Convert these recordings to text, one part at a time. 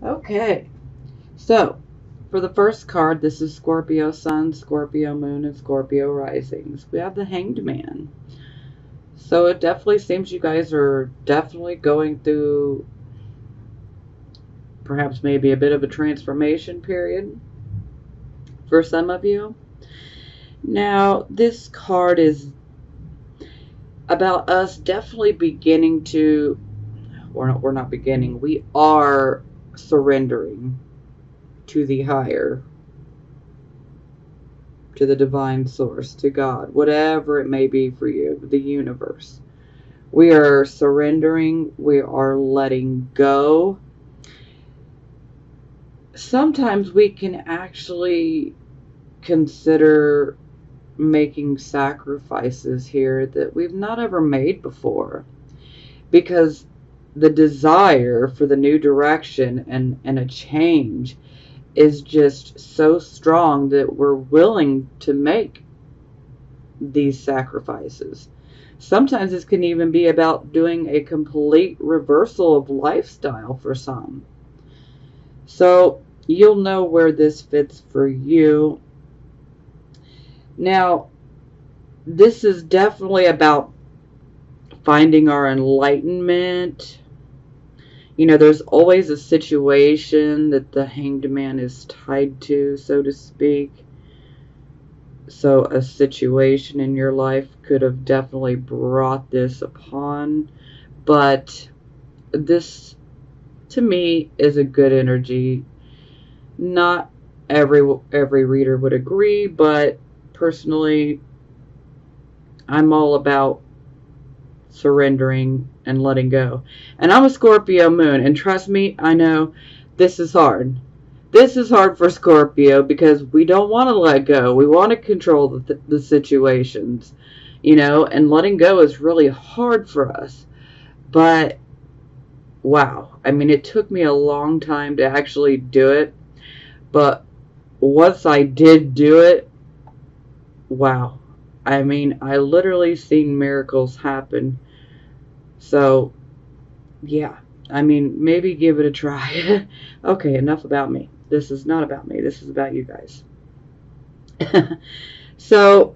Okay, so for the first card, this is Scorpio Sun, Scorpio Moon, and Scorpio Risings. We have the Hanged Man. So it definitely seems you guys are definitely going through perhaps maybe a bit of a transformation period for some of you. Now, this card is about us definitely beginning to, we're not beginning, we are surrendering to the higher, to the divine source, to God, whatever it may be for you, the universe. We are surrendering, we are letting go. Sometimes we can actually consider making sacrifices here that we've not ever made before, because the desire for the new direction and a change is just so strong that we're willing to make these sacrifices. Sometimes this can even be about doing a complete reversal of lifestyle for some. So you'll know where this fits for you. Now, this is definitely about finding our enlightenment. You know, there's always a situation that the Hanged Man is tied to, so to speak. So a situation in your life could have definitely brought this upon. But this, to me, is a good energy. Not every reader would agree, but personally, I'm all about surrendering and letting go. And I'm a Scorpio moon, and trust me, I know this is hard. This is hard for Scorpio because we don't want to let go. We want to control the situations, you know, and letting go is really hard for us. But wow, I mean, it took me a long time to actually do it. But once I did do it, wow. I mean, I literally seen miracles happen. So yeah, I mean, maybe give it a try. Okay, enough about me. This is not about me. This is about you guys. So,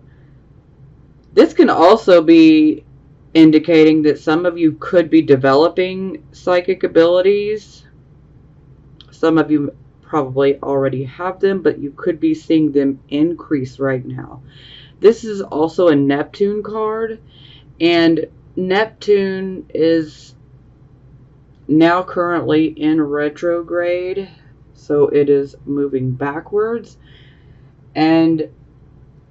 this can also be indicating that some of you could be developing psychic abilities. Some of you probably already have them, but you could be seeing them increase right now. This is also a Neptune card, and Neptune is now currently in retrograde, so it is moving backwards. And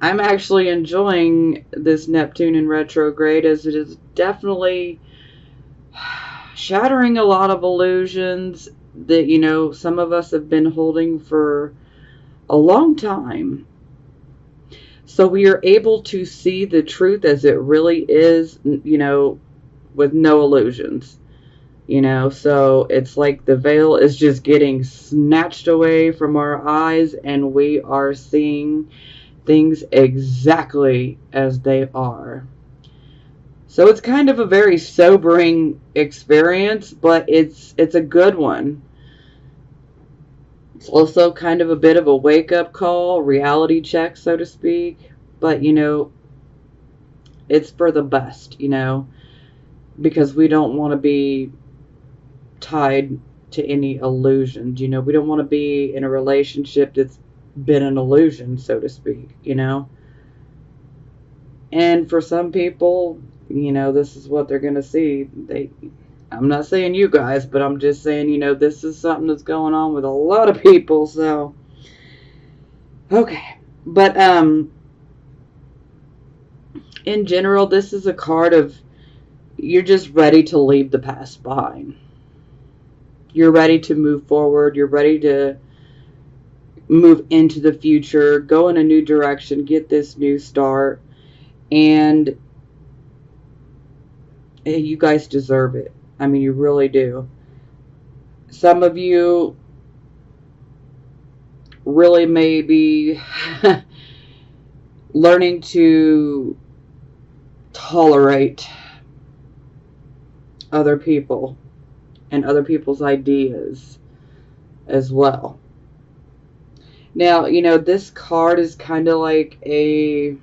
I'm actually enjoying this Neptune in retrograde, as it is definitely shattering a lot of illusions that, you know, some of us have been holding for a long time. So we are able to see the truth as it really is, you know, with no illusions. You know, so it's like the veil is just getting snatched away from our eyes, and we are seeing things exactly as they are. So it's kind of a very sobering experience, but it's a good one. It's also kind of a bit of a wake-up call, reality check, so to speak. But, you know, it's for the best, you know, because we don't want to be tied to any illusions. You know, we don't want to be in a relationship that's been an illusion, so to speak, you know. And for some people, you know, this is what they're going to see. I'm not saying you guys, but I'm just saying, you know, this is something that's going on with a lot of people. So okay. But in general, this is a card of, you're just ready to leave the past behind. You're ready to move forward. You're ready to move into the future, go in a new direction, get this new start. And you guys deserve it. I mean, you really do. Some of you really may be learning to tolerate other people and other people's ideas. as well. Now, this card is kind of like a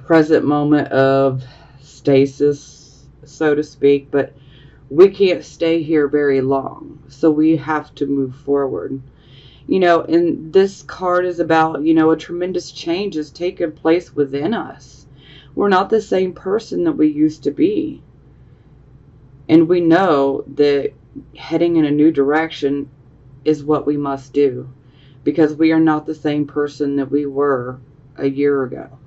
present moment of stasis, so to speak, but we can't stay here very long. So we have to move forward. And this card is about, a tremendous change has taken place within us. We're not the same person that we used to be. And we know that heading in a new direction is what we must do, because we are not the same person that we were a year ago.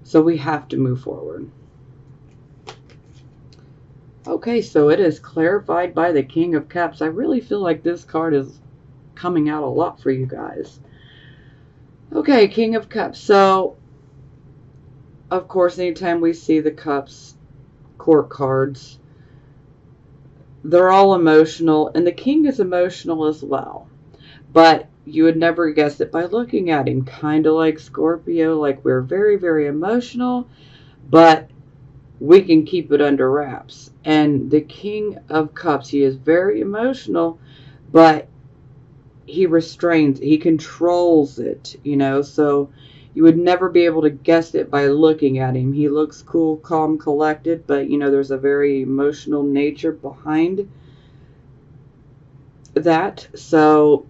So we have to move forward. Okay, so it is clarified by the King of Cups. I really feel like this card is coming out a lot for you guys. Okay, King of Cups. So, of course, anytime we see the Cups court cards, they're all emotional, and the King is emotional as well. But you would never guess it by looking at him. Kind of like Scorpio, like we're very, very emotional, but we can keep it under wraps. And the King of Cups, he is very emotional, but he restrains, he controls it, so you would never be able to guess it by looking at him. He looks cool, calm, collected, but there's a very emotional nature behind that. So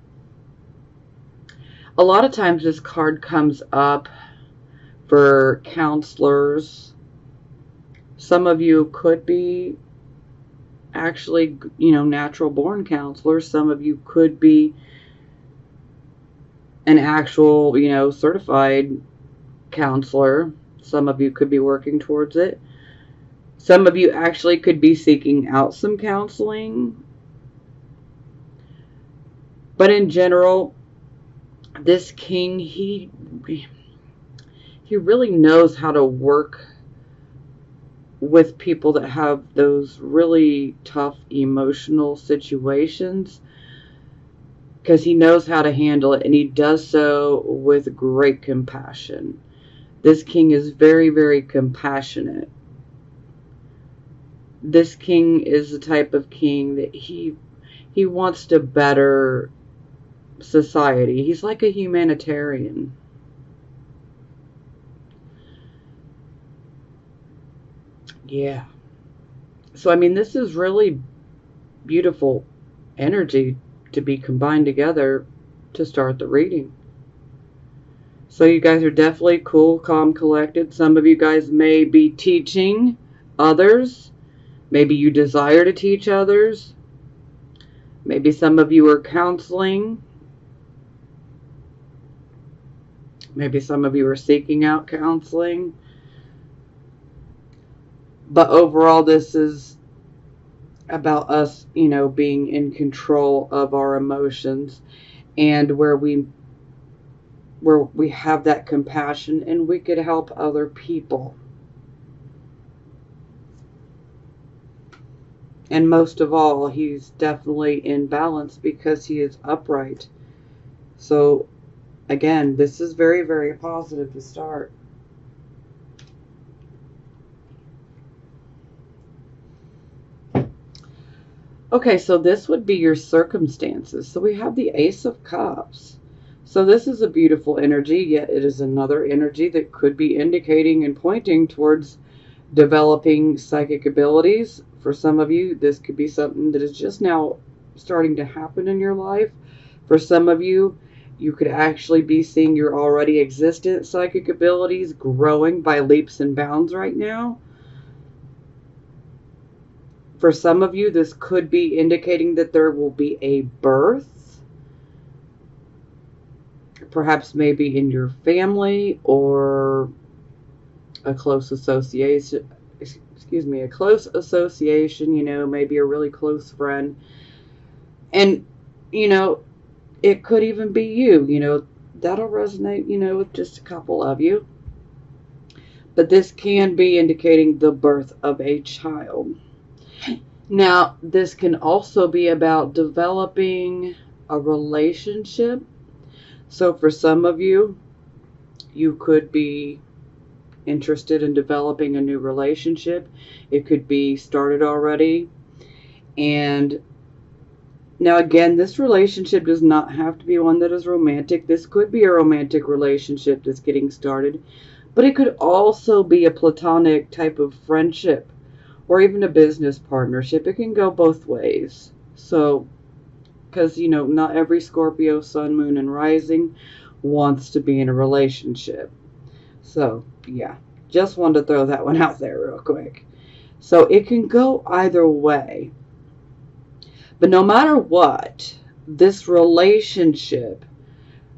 a lot of times this card comes up for counselors. Some of you could be actually, natural born counselors. Some of you could be an actual, certified counselor. Some of you could be working towards it. Some of you actually could be seeking out some counseling. But in general, this king, he really knows how to work with people that have those really tough emotional situations, because he knows how to handle it, and he does so with great compassion. This king is very, very compassionate. This king is the type of king that he wants to better society. He's like a humanitarian. Yeah. So, this is really beautiful energy to be combined together to start the reading. So you guys are definitely cool, calm, collected. Some of you guys may be teaching others. Maybe you desire to teach others. Maybe some of you are counseling. Maybe some of you are seeking out counseling. But overall, this is about us, being in control of our emotions, and where we have that compassion and we could help other people. And most of all, he's definitely in balance because he is upright. So again, this is very, very positive to start. Okay, so this would be your circumstances. So we have the Ace of Cups. So this is a beautiful energy, yet it is another energy that could be indicating and pointing towards developing psychic abilities. For some of you, this could be something that is just now starting to happen in your life. For some of you, you could actually be seeing your already existent psychic abilities growing by leaps and bounds right now. For some of you, this could be indicating that there will be a birth, perhaps maybe in your family or a close association, a close association, maybe a really close friend. And, it could even be you, that'll resonate, with just a couple of you. But this can be indicating the birth of a child. Now, this can also be about developing a relationship. So for some of you, you could be interested in developing a new relationship. It could be started already. And Now, again, this relationship does not have to be one that is romantic. This could be a romantic relationship that's getting started, but it could also be a platonic type of friendship or even a business partnership. It can go both ways. So, because, not every Scorpio, sun, moon, and rising wants to be in a relationship. So, yeah, just wanted to throw that one out there real quick. So, it can go either way. But no matter what, this relationship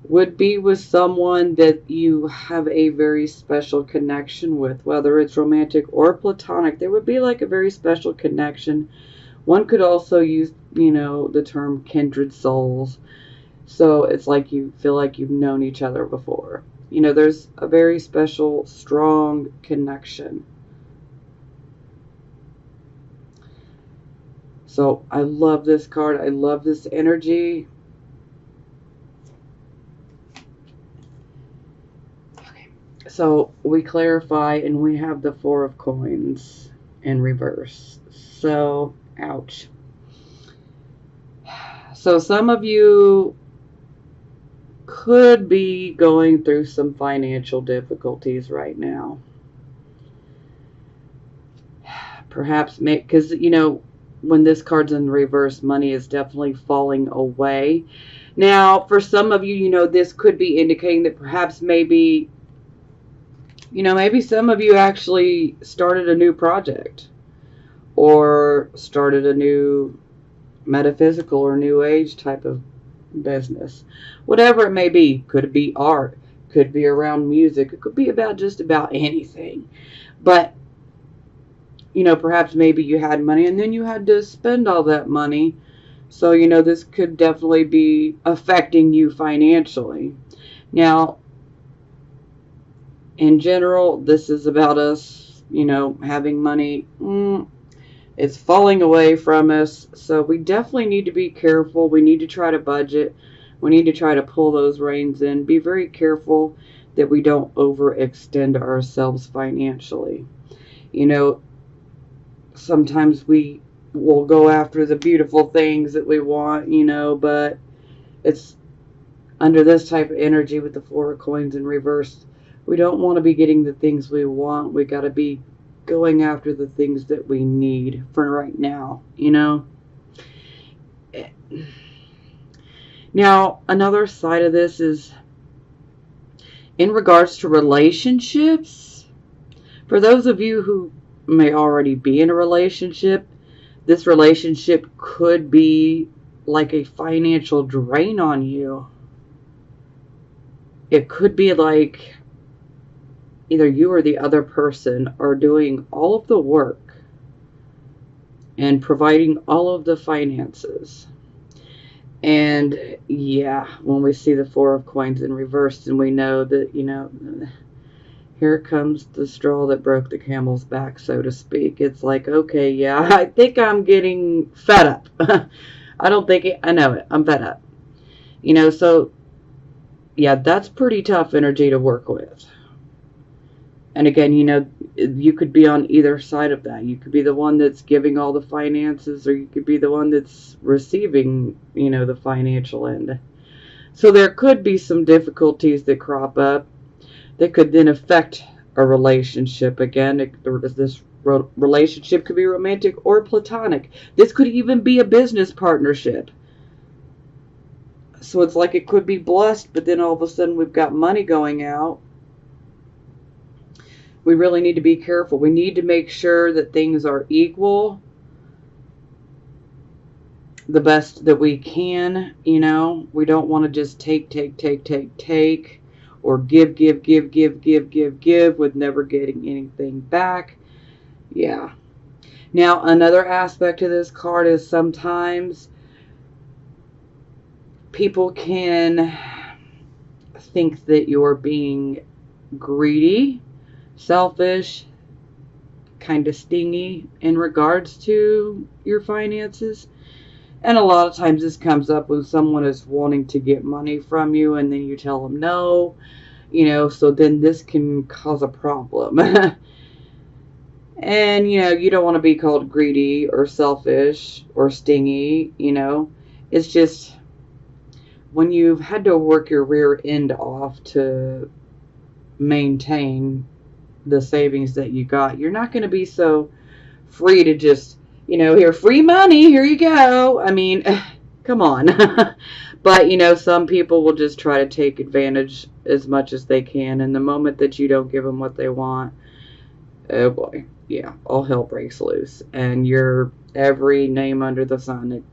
would be with someone that you have a very special connection with, whether it's romantic or platonic. There would be like a very special connection. One could also use, the term kindred souls. So it's like you feel like you've known each other before. There's a very special, strong connection. So I love this card. I love this energy. Okay. So we clarify and we have the Four of Coins in reverse. So, ouch. So some of you could be going through some financial difficulties right now. Perhaps, because, when this card's in reverse, money is definitely falling away. Now, for some of you, this could be indicating that perhaps maybe some of you actually started a new project or started a new metaphysical or new age type of business. Whatever it may be. Could be art. Could be around music. It could be about just about anything. But perhaps maybe you had money and then you had to spend all that money. So, this could definitely be affecting you financially. Now, in general, this is about us, having money. It's falling away from us. So we definitely need to be careful. We need to try to budget. We need to try to pull those reins in. Be very careful that we don't overextend ourselves financially. Sometimes we will go after the beautiful things that we want, but it's under this type of energy with the Four of Coins in reverse. We don't want to be getting the things we want. We got to be going after the things that we need for right now, Now, another side of this is in regards to relationships. For those of you who may already be in a relationship, this relationship could be like a financial drain on you. It could be like either you or the other person are doing all of the work and providing all of the finances. And yeah, when we see the Four of Coins in reverse, and we know that, here comes the straw that broke the camel's back, so to speak. It's like, okay, yeah, I think I'm getting fed up. I don't think I know it. I'm fed up. So yeah, that's pretty tough energy to work with. And again, you could be on either side of that. You could be the one that's giving all the finances, or you could be the one that's receiving, the financial end. So there could be some difficulties that crop up that could then affect a relationship. Again, this relationship could be romantic or platonic. This could even be a business partnership. So it's like it could be blessed, but then all of a sudden we've got money going out. We really need to be careful. We need to make sure that things are equal, the best that we can. We don't want to just take, or give with never getting anything back. Yeah. Now, another aspect of this card is sometimes people can think that you're being greedy, selfish, kind of stingy in regards to your finances. And a lot of times this comes up when someone is wanting to get money from you and then you tell them no, so then this can cause a problem. And, you don't want to be called greedy or selfish or stingy, It's just when you've had to work your rear end off to maintain the savings that you got, you're not going to be so free to just, here, free money, here you go. I mean, come on. But, some people will just try to take advantage as much as they can. And the moment that you don't give them what they want, oh boy, yeah, all hell breaks loose. And you're every name under the sun.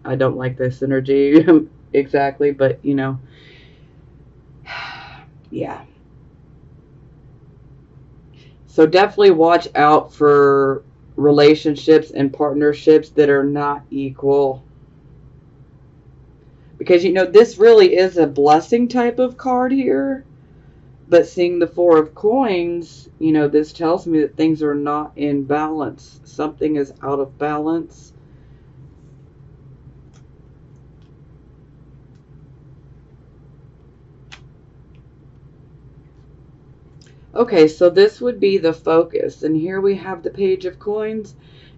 I don't like this energy exactly, but, yeah. So definitely watch out for relationships and partnerships that are not equal. Because, this really is a blessing type of card here. But seeing the Four of Coins, this tells me that things are not in balance. Something is out of balance. Okay, so this would be the focus. And here we have the Page of Coins.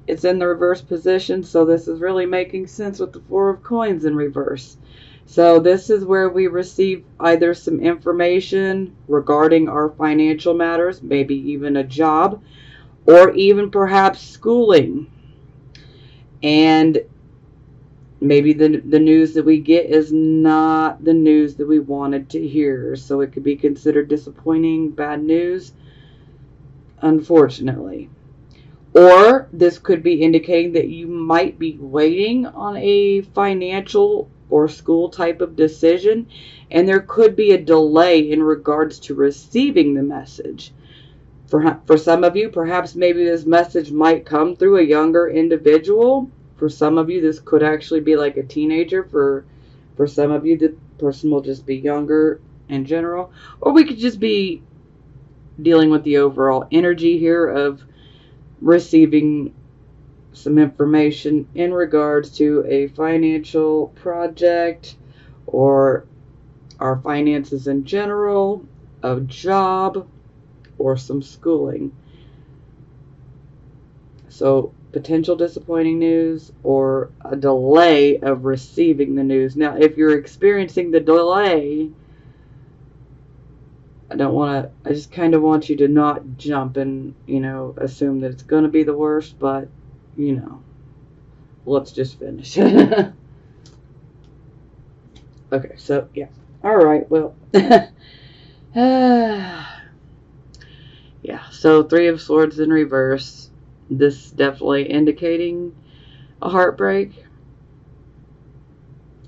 It's in the reverse position, so this is really making sense with the Four of Coins in reverse. So this is where we receive either some information regarding our financial matters, maybe even a job, or even perhaps schooling. And maybe the news that we get is not the news that we wanted to hear. So it could be considered disappointing, bad news, unfortunately. Or this could be indicating that you might be waiting on a financial or school type of decision, and there could be a delay in regards to receiving the message. For some of you, perhaps maybe this message might come through a younger individual. For some of you, this could actually be like a teenager. For some of you, the person will just be younger in general. Or we could just be dealing with the overall energy here of receiving some information in regards to a financial project or our finances in general, a job, or some schooling. So potential disappointing news or a delay of receiving the news. Now, if you're experiencing the delay, I just kind of want you to not jump and, assume that it's going to be the worst, but, let's just finish. Okay, so, yeah. All right, well. Yeah, so Three of Swords in reverse. This definitely indicating a heartbreak.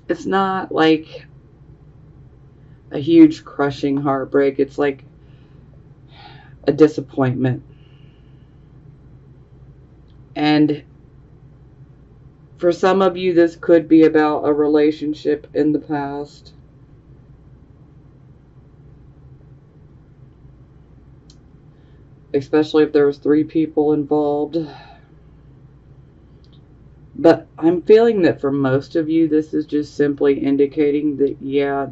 It's not like a huge crushing heartbreak. It's like a disappointment. And for some of you, this could be about a relationship in the past. Especially if there was 3 people involved. But I'm feeling that for most of you, this is just simply indicating that, yeah,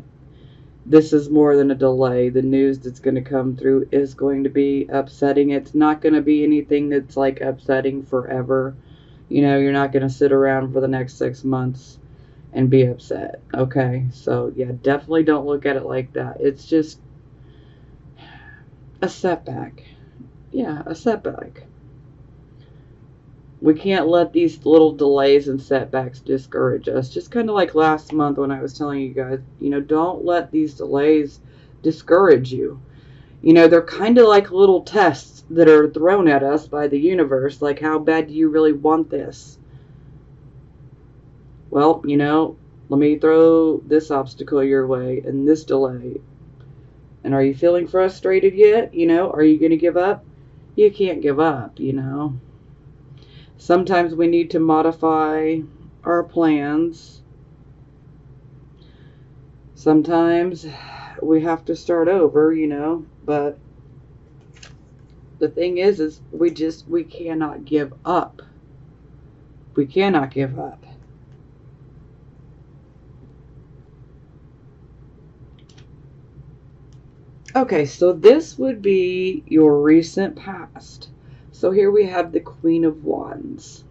this is more than a delay. The news that's going to come through is going to be upsetting. It's not going to be anything that's like upsetting forever. You're not going to sit around for the next 6 months and be upset. Okay, so yeah, definitely don't look at it like that. It's just a setback. Yeah, a setback. We can't let these little delays and setbacks discourage us. Just kind of like last month when I was telling you guys, don't let these delays discourage you. They're kind of like little tests that are thrown at us by the universe. Like, how bad do you really want this? Well, let me throw this obstacle your way and this delay. And are you feeling frustrated yet? Are you going to give up? You can't give up, Sometimes we need to modify our plans. Sometimes we have to start over, but the thing is we cannot give up. We cannot give up. Okay, so this would be your recent past. So here we have the Queen of Wands.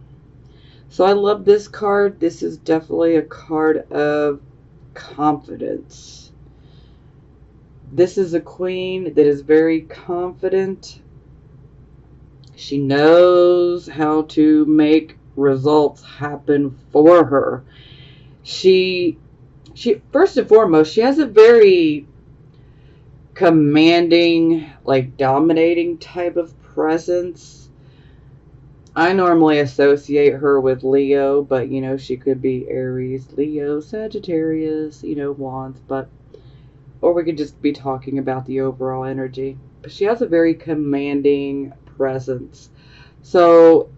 So I love this card. This is definitely a card of confidence. This is a queen that is very confident. She knows how to make results happen for her. She first and foremost, she has a very commanding, like dominating type of presence. I normally associate her with Leo, but you know, she could be Aries, Leo, Sagittarius, you know, Wands, but or we could just be talking about the overall energy. But she has a very commanding presence. So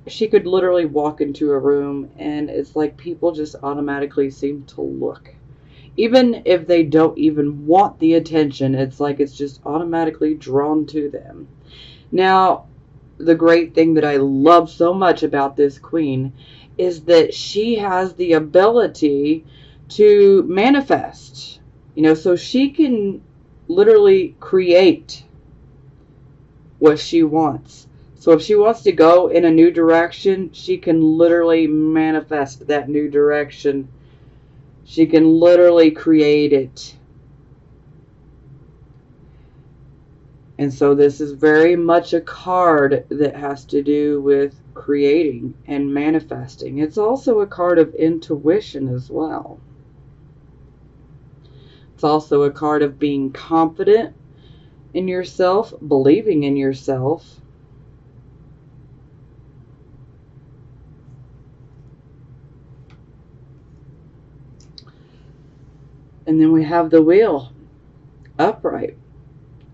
she could literally walk into a room and it's like people just automatically seem to look. Even if they don't even want the attention, it's like it's just automatically drawn to them. Now, the great thing that I love so much about this queen is that she has the ability to manifest. You know, so she can literally create what she wants. So if she wants to go in a new direction, she can literally manifest that new direction. She can literally create it. And so this is very much a card that has to do with creating and manifesting. It's also a card of intuition as well. It's also a card of being confident in yourself, believing in yourself. And then we have the wheel upright.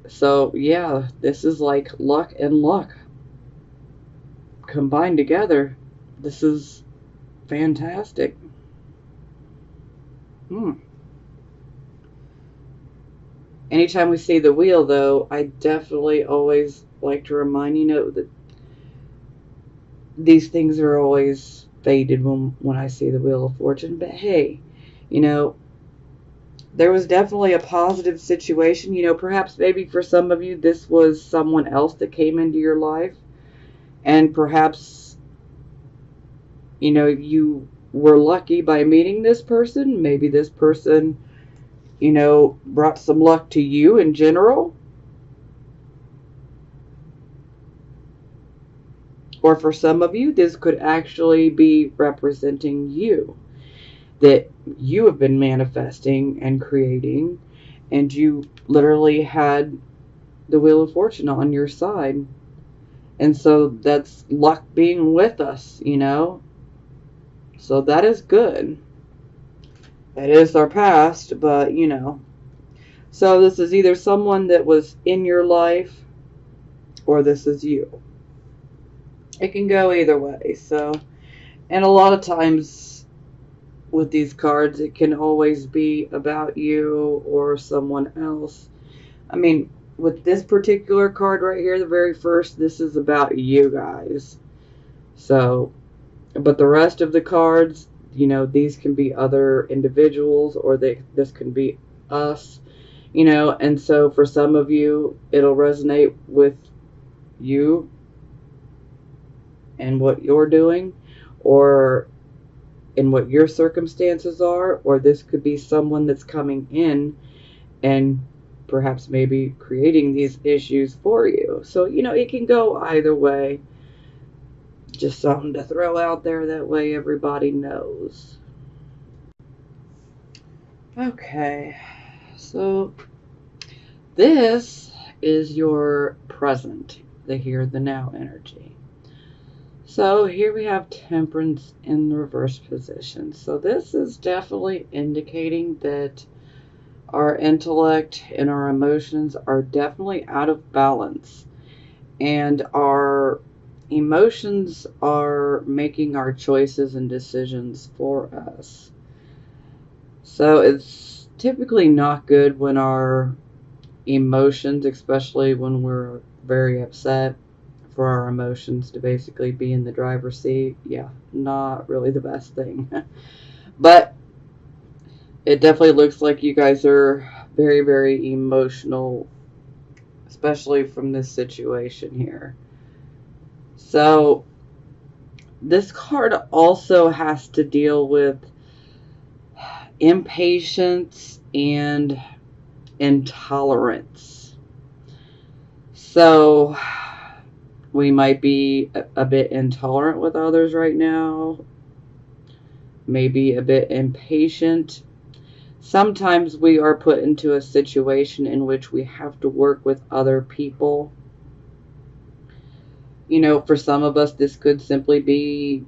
So yeah, this is like luck and luck combined together. This is fantastic. Anytime we see the wheel, though, I definitely always like to remind, you know, that these things are always faded when I see the Wheel of Fortune. But hey, you know, there was definitely a positive situation. You know, perhaps maybe for some of you, this was someone else that came into your life. And perhaps, you know, you were lucky by meeting this person. Maybe this person, you know, brought some luck to you in general. Or for some of you, this could actually be representing you. That you have been manifesting and creating, and you literally had the Wheel of Fortune on your side. And so that's luck being with us, you know. So that is good. That is our past, but you know. So this is either someone that was in your life or this is you. It can go either way. So, and a lot of times with these cards, it can always be about you or someone else. I mean, with this particular card right here, the very first, this is about you guys. So, but the rest of the cards, you know, these can be other individuals or this can be us, you know, and so for some of you, it'll resonate with you and what you're doing or in what your circumstances are, or this could be someone that's coming in and perhaps maybe creating these issues for you. So, you know, it can go either way. Just something to throw out there, that way everybody knows. Okay, so this is your present, the here, the now energy. So here we have Temperance in the reverse position. So this is definitely indicating that our intellect and our emotions are definitely out of balance. And our emotions are making our choices and decisions for us. So it's typically not good when our emotions, especially when we're very upset, for our emotions to basically be in the driver's seat. Yeah, not really the best thing. But it definitely looks like you guys are very, very emotional, especially from this situation here. So This card also has to deal with impatience and intolerance. So we might be a bit intolerant with others right now, maybe a bit impatient. Sometimes we are put into a situation in which we have to work with other people. For some of us, this could simply be,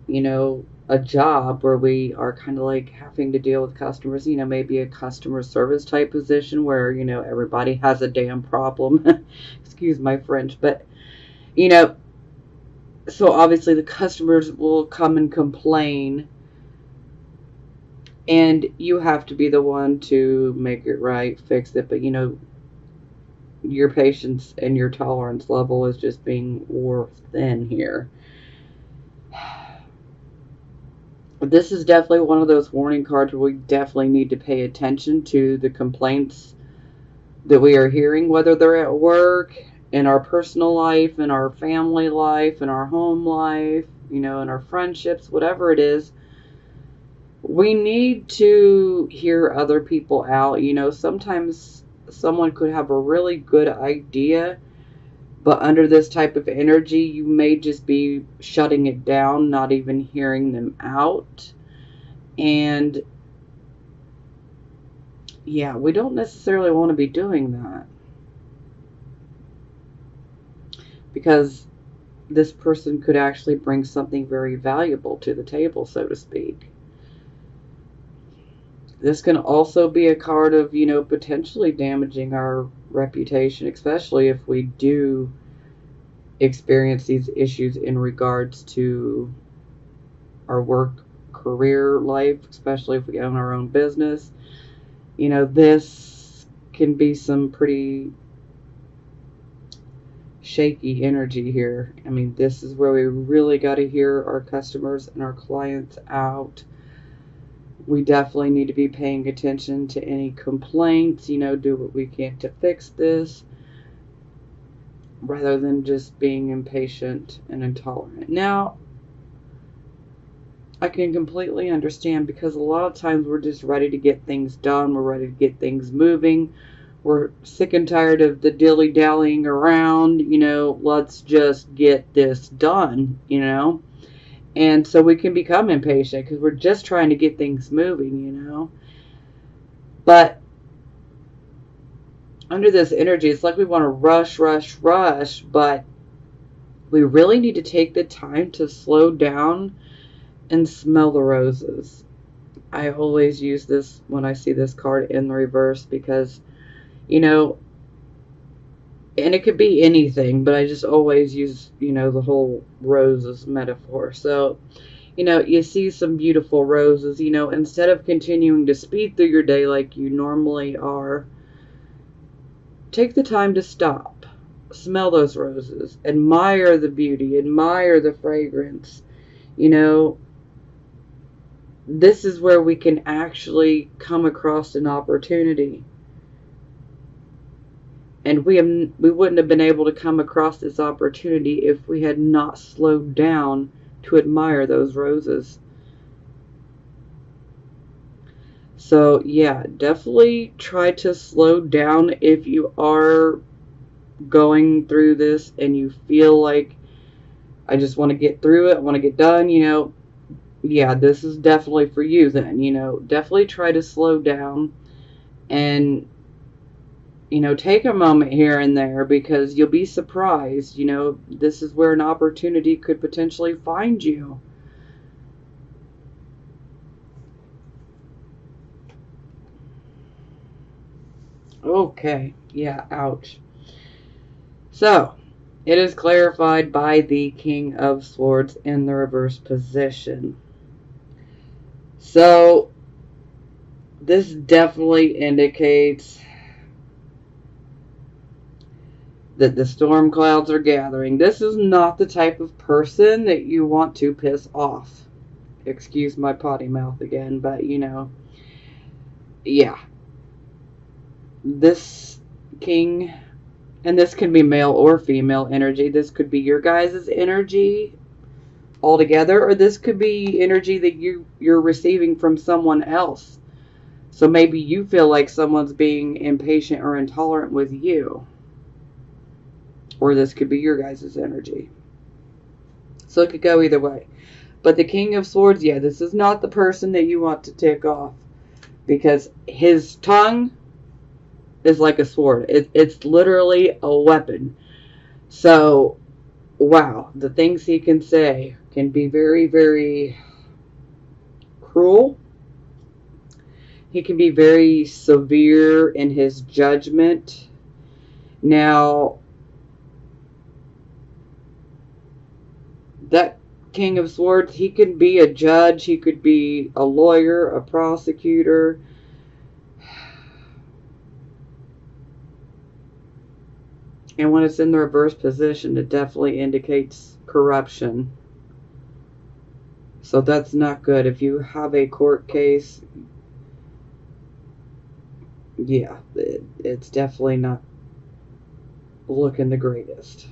a job where we are kind of like having to deal with customers, maybe a customer service type position where, everybody has a damn problem. Excuse my French. But, you know, so obviously the customers will come and complain, and you have to be the one to make it right, fix it. But, your patience and your tolerance level is just being wore thin here. This is definitely one of those warning cards where we definitely need to pay attention to the complaints that we are hearing, whether they're at work, in our personal life, in our family life, in our home life, in our friendships, whatever it is. We need to hear other people out. Sometimes someone could have a really good idea, but under this type of energy, you may just be shutting it down, not even hearing them out. And yeah, we don't necessarily want to be doing that, because this person could actually bring something very valuable to the table, so to speak. This can also be a card of, potentially damaging our reputation, especially if we do experience these issues in regards to our work career life, especially if we own our own business. This can be some pretty shaky energy here. I mean, this is where we really got to hear our customers and our clients out. We definitely need to be paying attention to any complaints, do what we can to fix this, rather than just being impatient and intolerant. Now, I can completely understand, because a lot of times we're just ready to get things done. We're ready to get things moving. We're sick and tired of the dilly-dallying around. Let's just get this done, And so we can become impatient because we're just trying to get things moving. But under this energy, it's like we want to rush, rush, rush, but we really need to take the time to slow down and smell the roses. I always use this when I see this card in the reverse, because, and it could be anything, but I just always use, the whole roses metaphor. So, you see some beautiful roses, instead of continuing to speed through your day like you normally are, take the time to stop, smell those roses, admire the beauty, admire the fragrance. This is where we can actually come across an opportunity. And we wouldn't have been able to come across this opportunity if we had not slowed down to admire those roses. So yeah, definitely try to slow down if you are going through this and you feel like, I just want to get through it, I want to get done, yeah, this is definitely for you then. Definitely try to slow down and, take a moment here and there, because you'll be surprised. This is where an opportunity could potentially find you. Okay, yeah, ouch. So, it is clarified by the King of Swords in the reverse position. So, this definitely indicates that the storm clouds are gathering. This is not the type of person that you want to piss off. Excuse my potty mouth again, but yeah. This king, and this can be male or female energy. This could be your guys' energy, altogether, or this could be energy that you're receiving from someone else. So maybe you feel like someone's being impatient or intolerant with you, or this could be your guys' energy. So it could go either way. But the King of Swords, yeah, this is not the person that you want to tick off, because his tongue is like a sword. It's literally a weapon. So, wow, the things he can say can be very, very cruel. He can be very severe in his judgment. Now, that King of Swords, he can be a judge, he could be a lawyer, a prosecutor. And when it's in the reverse position, it definitely indicates corruption. So that's not good. If you have a court case, yeah, it's definitely not looking the greatest.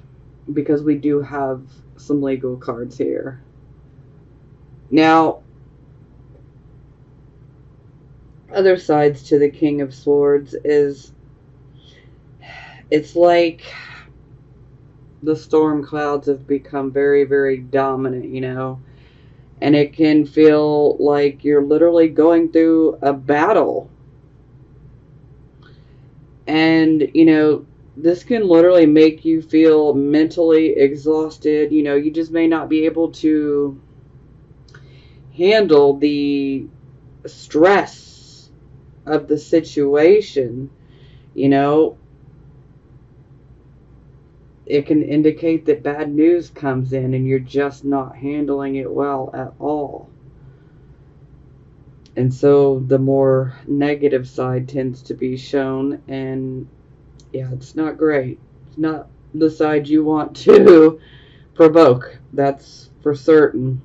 Because we do have some legal cards here. Now, other sides to the King of Swords is, it's like the storm clouds have become very, very dominant, you know. And it can feel like you're literally going through a battle. And, you know, this can literally make you feel mentally exhausted. You know, you just may not be able to handle the stress of the situation. You know, it can indicate that bad news comes in and you're just not handling it well at all. And so the more negative side tends to be shown, and yeah, it's not great. It's not the side you want to provoke, that's for certain.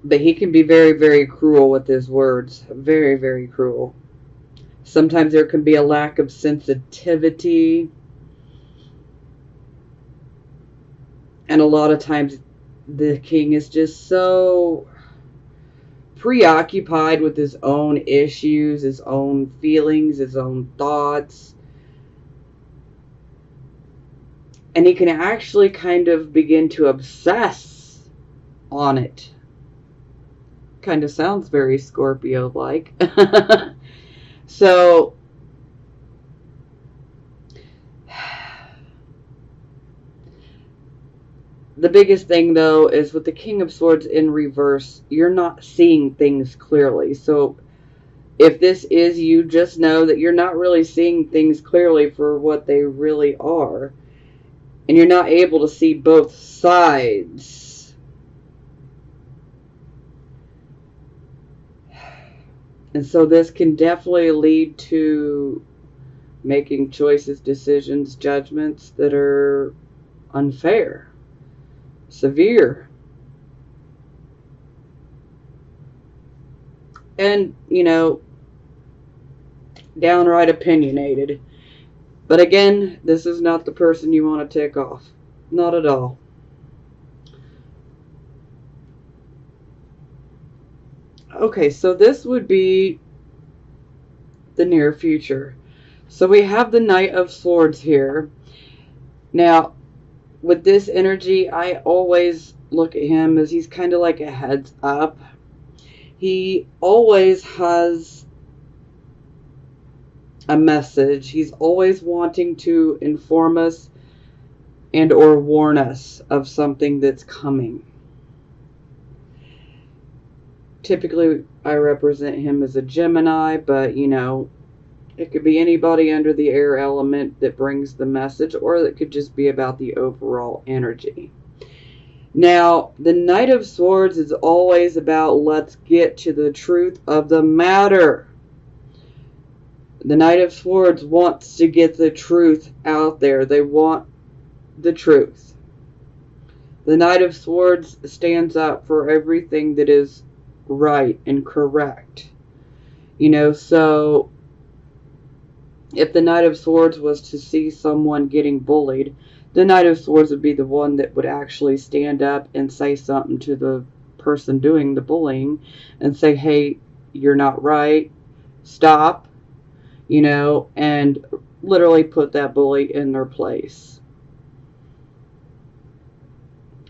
But he can be very, very cruel with his words. Very, very cruel. Sometimes there can be a lack of sensitivity. And a lot of times the king is just so preoccupied with his own issues, his own feelings, his own thoughts. And he can actually kind of begin to obsess on it. Kind of sounds very Scorpio-like. So, the biggest thing, though, is with the King of Swords in reverse, you're not seeing things clearly. So, if this is you, just know that you're not really seeing things clearly for what they really are. And you're not able to see both sides. And so this can definitely lead to making choices, decisions, judgments that are unfair, severe, and, you know, downright opinionated. But again, this is not the person you want to tick off. Not at all. Okay, so this would be the near future. So we have the Knight of Swords here. Now, with this energy, I always look at him as he's kind of like a heads up. He always has a message. He's always wanting to inform us and or warn us of something that's coming. Typically, I represent him as a Gemini, but, you know, it could be anybody under the air element that brings the message, or it could just be about the overall energy. Now, the Knight of Swords is always about, let's get to the truth of the matter. The Knight of Swords wants to get the truth out there. They want the truth. The Knight of Swords stands up for everything that is right and correct. You know, so if the Knight of Swords was to see someone getting bullied, The Knight of Swords would be the one that would actually stand up and say something to the person doing the bullying and say, hey, you're not right, stop, and literally put that bully in their place.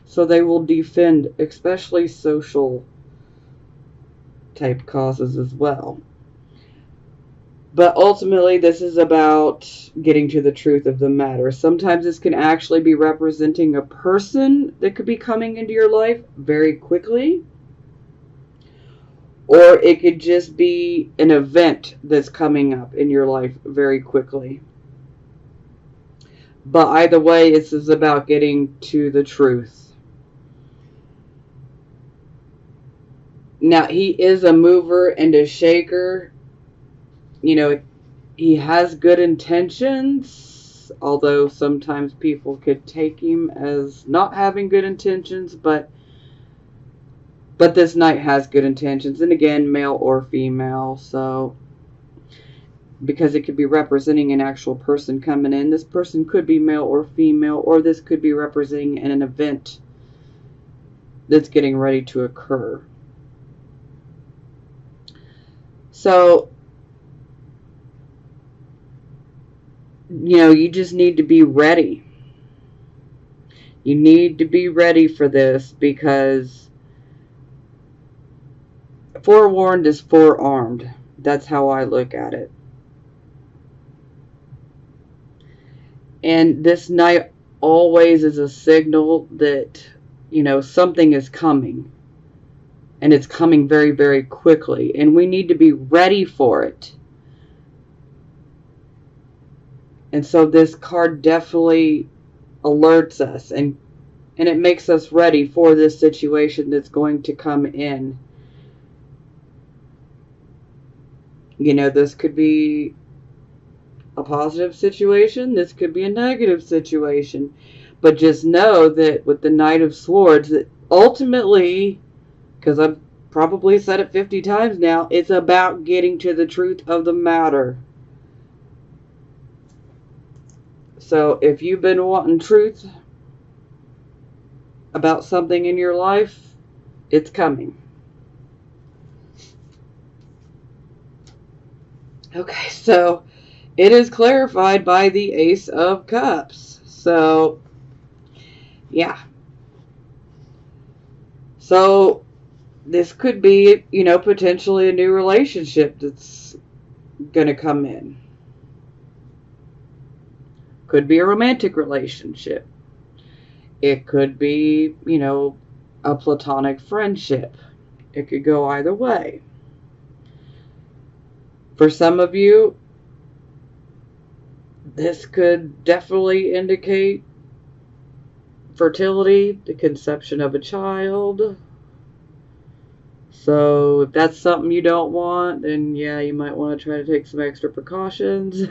So they will defend, especially social type causes as well. But ultimately, this is about getting to the truth of the matter. Sometimes this can actually be representing a person that could be coming into your life very quickly. Or it could just be an event that's coming up in your life very quickly. But either way, this is about getting to the truth. Now, he is a mover and a shaker. He has good intentions, although sometimes people could take him as not having good intentions, but this knight has good intentions, and again, male or female, so because it could be representing an actual person coming in. This person could be male or female, or this could be representing an event that's getting ready to occur. So, you just need to be ready. You need to be ready for this, because forewarned is forearmed. That's how I look at it. And this knight always is a signal that, something is coming. And it's coming very, very quickly. And we need to be ready for it. And so this card definitely alerts us. And it makes us ready for this situation that's going to come in. This could be a positive situation. This could be a negative situation. But just know that with the Knight of Swords, that ultimately, because I've probably said it 50 times now, it's about getting to the truth of the matter. So if you've been wanting truth about something in your life, it's coming. Okay, so it is clarified by the Ace of Cups. So, yeah. So, this could be, potentially a new relationship that's going to come in. Could be a romantic relationship. It could be, a platonic friendship. It could go either way. For some of you, this could definitely indicate fertility, the conception of a child. So if that's something you don't want, then yeah, you might want to try to take some extra precautions.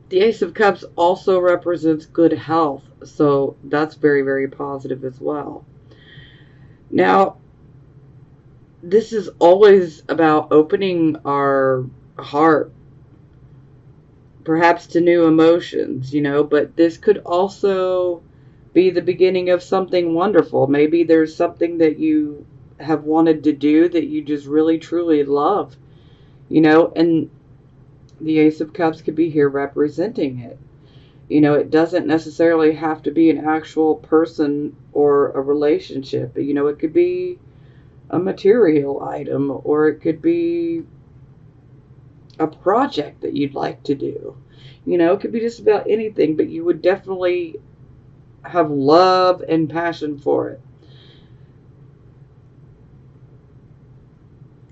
The Ace of Cups also represents good health, so that's very, very positive as well. Now, this is always about opening our heart, perhaps to new emotions, but this could also be the beginning of something wonderful. Maybe there's something that you have wanted to do that you just really, truly love, and the Ace of Cups could be here representing it. It doesn't necessarily have to be an actual person or a relationship. It could be a material item, or it could be a project that you'd like to do. It could be just about anything, but you would definitely have love and passion for it.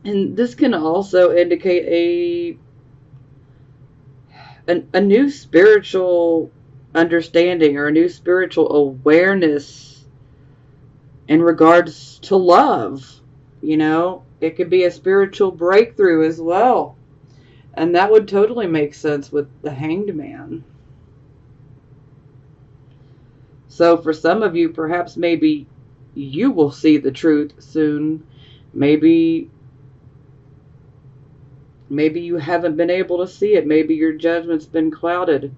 And this can also indicate a new spiritual understanding, or a new spiritual awareness in regards to love. It could be a spiritual breakthrough as well. And that would totally make sense with the Hanged Man. So for some of you, perhaps maybe you will see the truth soon. Maybe Maybe you haven't been able to see it. Maybe your judgment's been clouded.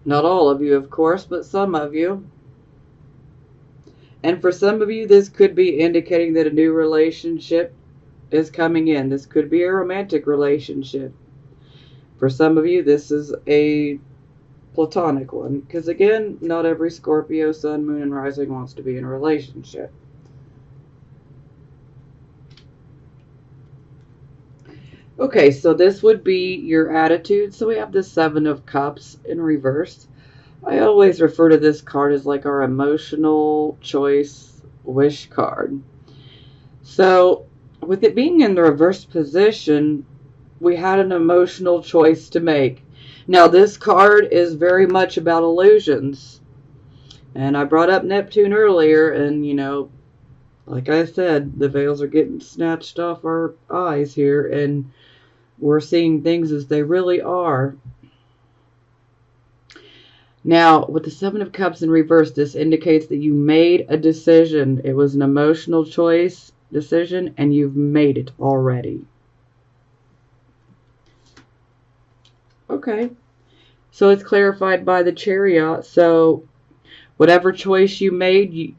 Not all of you, of course, but some of you. And for some of you, this could be indicating that a new relationship is coming in. This could be a romantic relationship. For some of you, this is a platonic one. Because again, not every Scorpio, Sun, Moon, and Rising wants to be in a relationship. Okay, so this would be your attitude. So we have the Seven of Cups in reverse. I always refer to this card as like our emotional choice wish card. So with it being in the reverse position, we had an emotional choice to make. Now this card is very much about illusions. And I brought up Neptune earlier, and you know, like I said, the veils are getting snatched off our eyes here, and we're seeing things as they really are. Now, with the Seven of Cups in reverse, this indicates that you made a decision. It was an emotional choice decision, and you've made it already. Okay. So it's clarified by the Chariot. So whatever choice you made,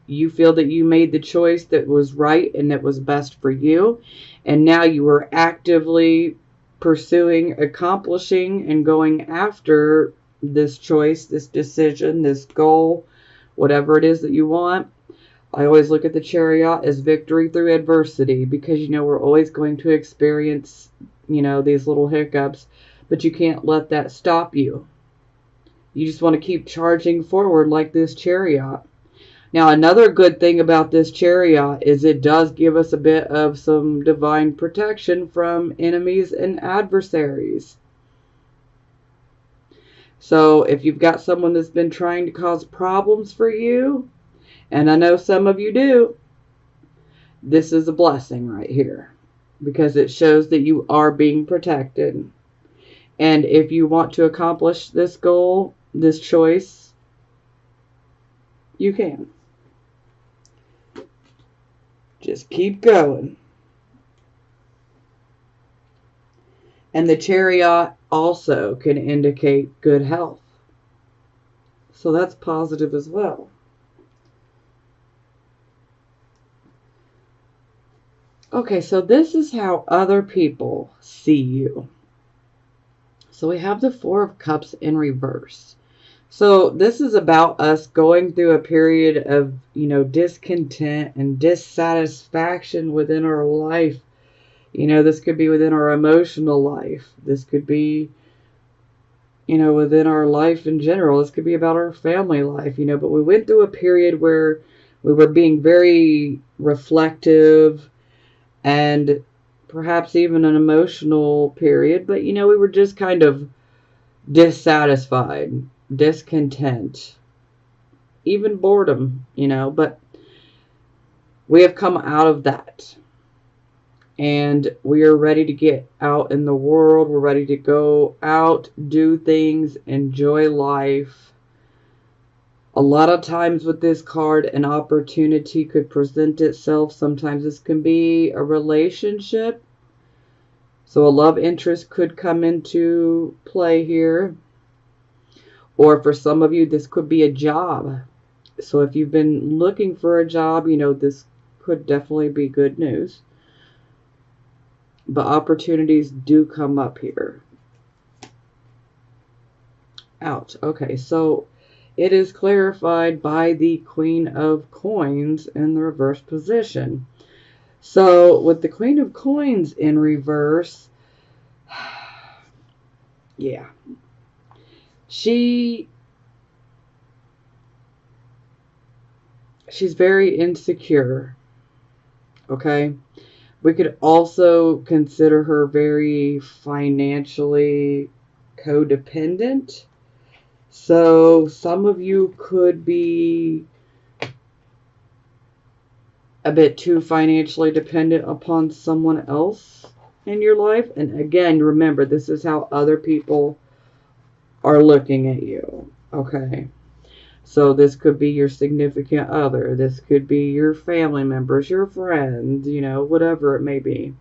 you feel that you made the choice that was right and that was best for you. And now you are actively pursuing, accomplishing, and going after this choice, this decision, this goal, whatever it is that you want. I always look at the Chariot as victory through adversity, because, you know, we're always going to experience, you know, these little hiccups, but you can't let that stop you. You just want to keep charging forward like this Chariot. Now, another good thing about this Chariot is it does give us a bit of some divine protection from enemies and adversaries. So if you've got someone that's been trying to cause problems for you, and I know some of you do, this is a blessing right here, because it shows that you are being protected. And if you want to accomplish this goal, this choice, you can. Just keep going. And the Chariot also can indicate good health. So that's positive as well. Okay, so this is how other people see you. So we have the Four of Cups in reverse. So this is about us going through a period of, you know, discontent and dissatisfaction within our life. You know, this could be within our emotional life. This could be, you know, within our life in general. This could be about our family life, you know. But we went through a period where we were being very reflective and perhaps even an emotional period. But, you know, we were just kind of dissatisfied, discontent, even boredom, you know. But we have come out of that. And we are ready to get out in the world. We're ready to go out, do things, enjoy life. A lot of times with this card, an opportunity could present itself. Sometimes this can be a relationship. So a love interest could come into play here. Or for some of you, this could be a job. So if you've been looking for a job, you know, this could definitely be good news. But opportunities do come up here. Ouch. Okay, so it is clarified by the Queen of Coins in the reverse position. So with the Queen of Coins in reverse, yeah, she's very insecure. Okay. We could also consider her very financially codependent. So some of you could be a bit too financially dependent upon someone else in your life. And again, remember, this is how other people are looking at you. Okay. So this could be your significant other. This could be your family members, your friends, whatever it may be.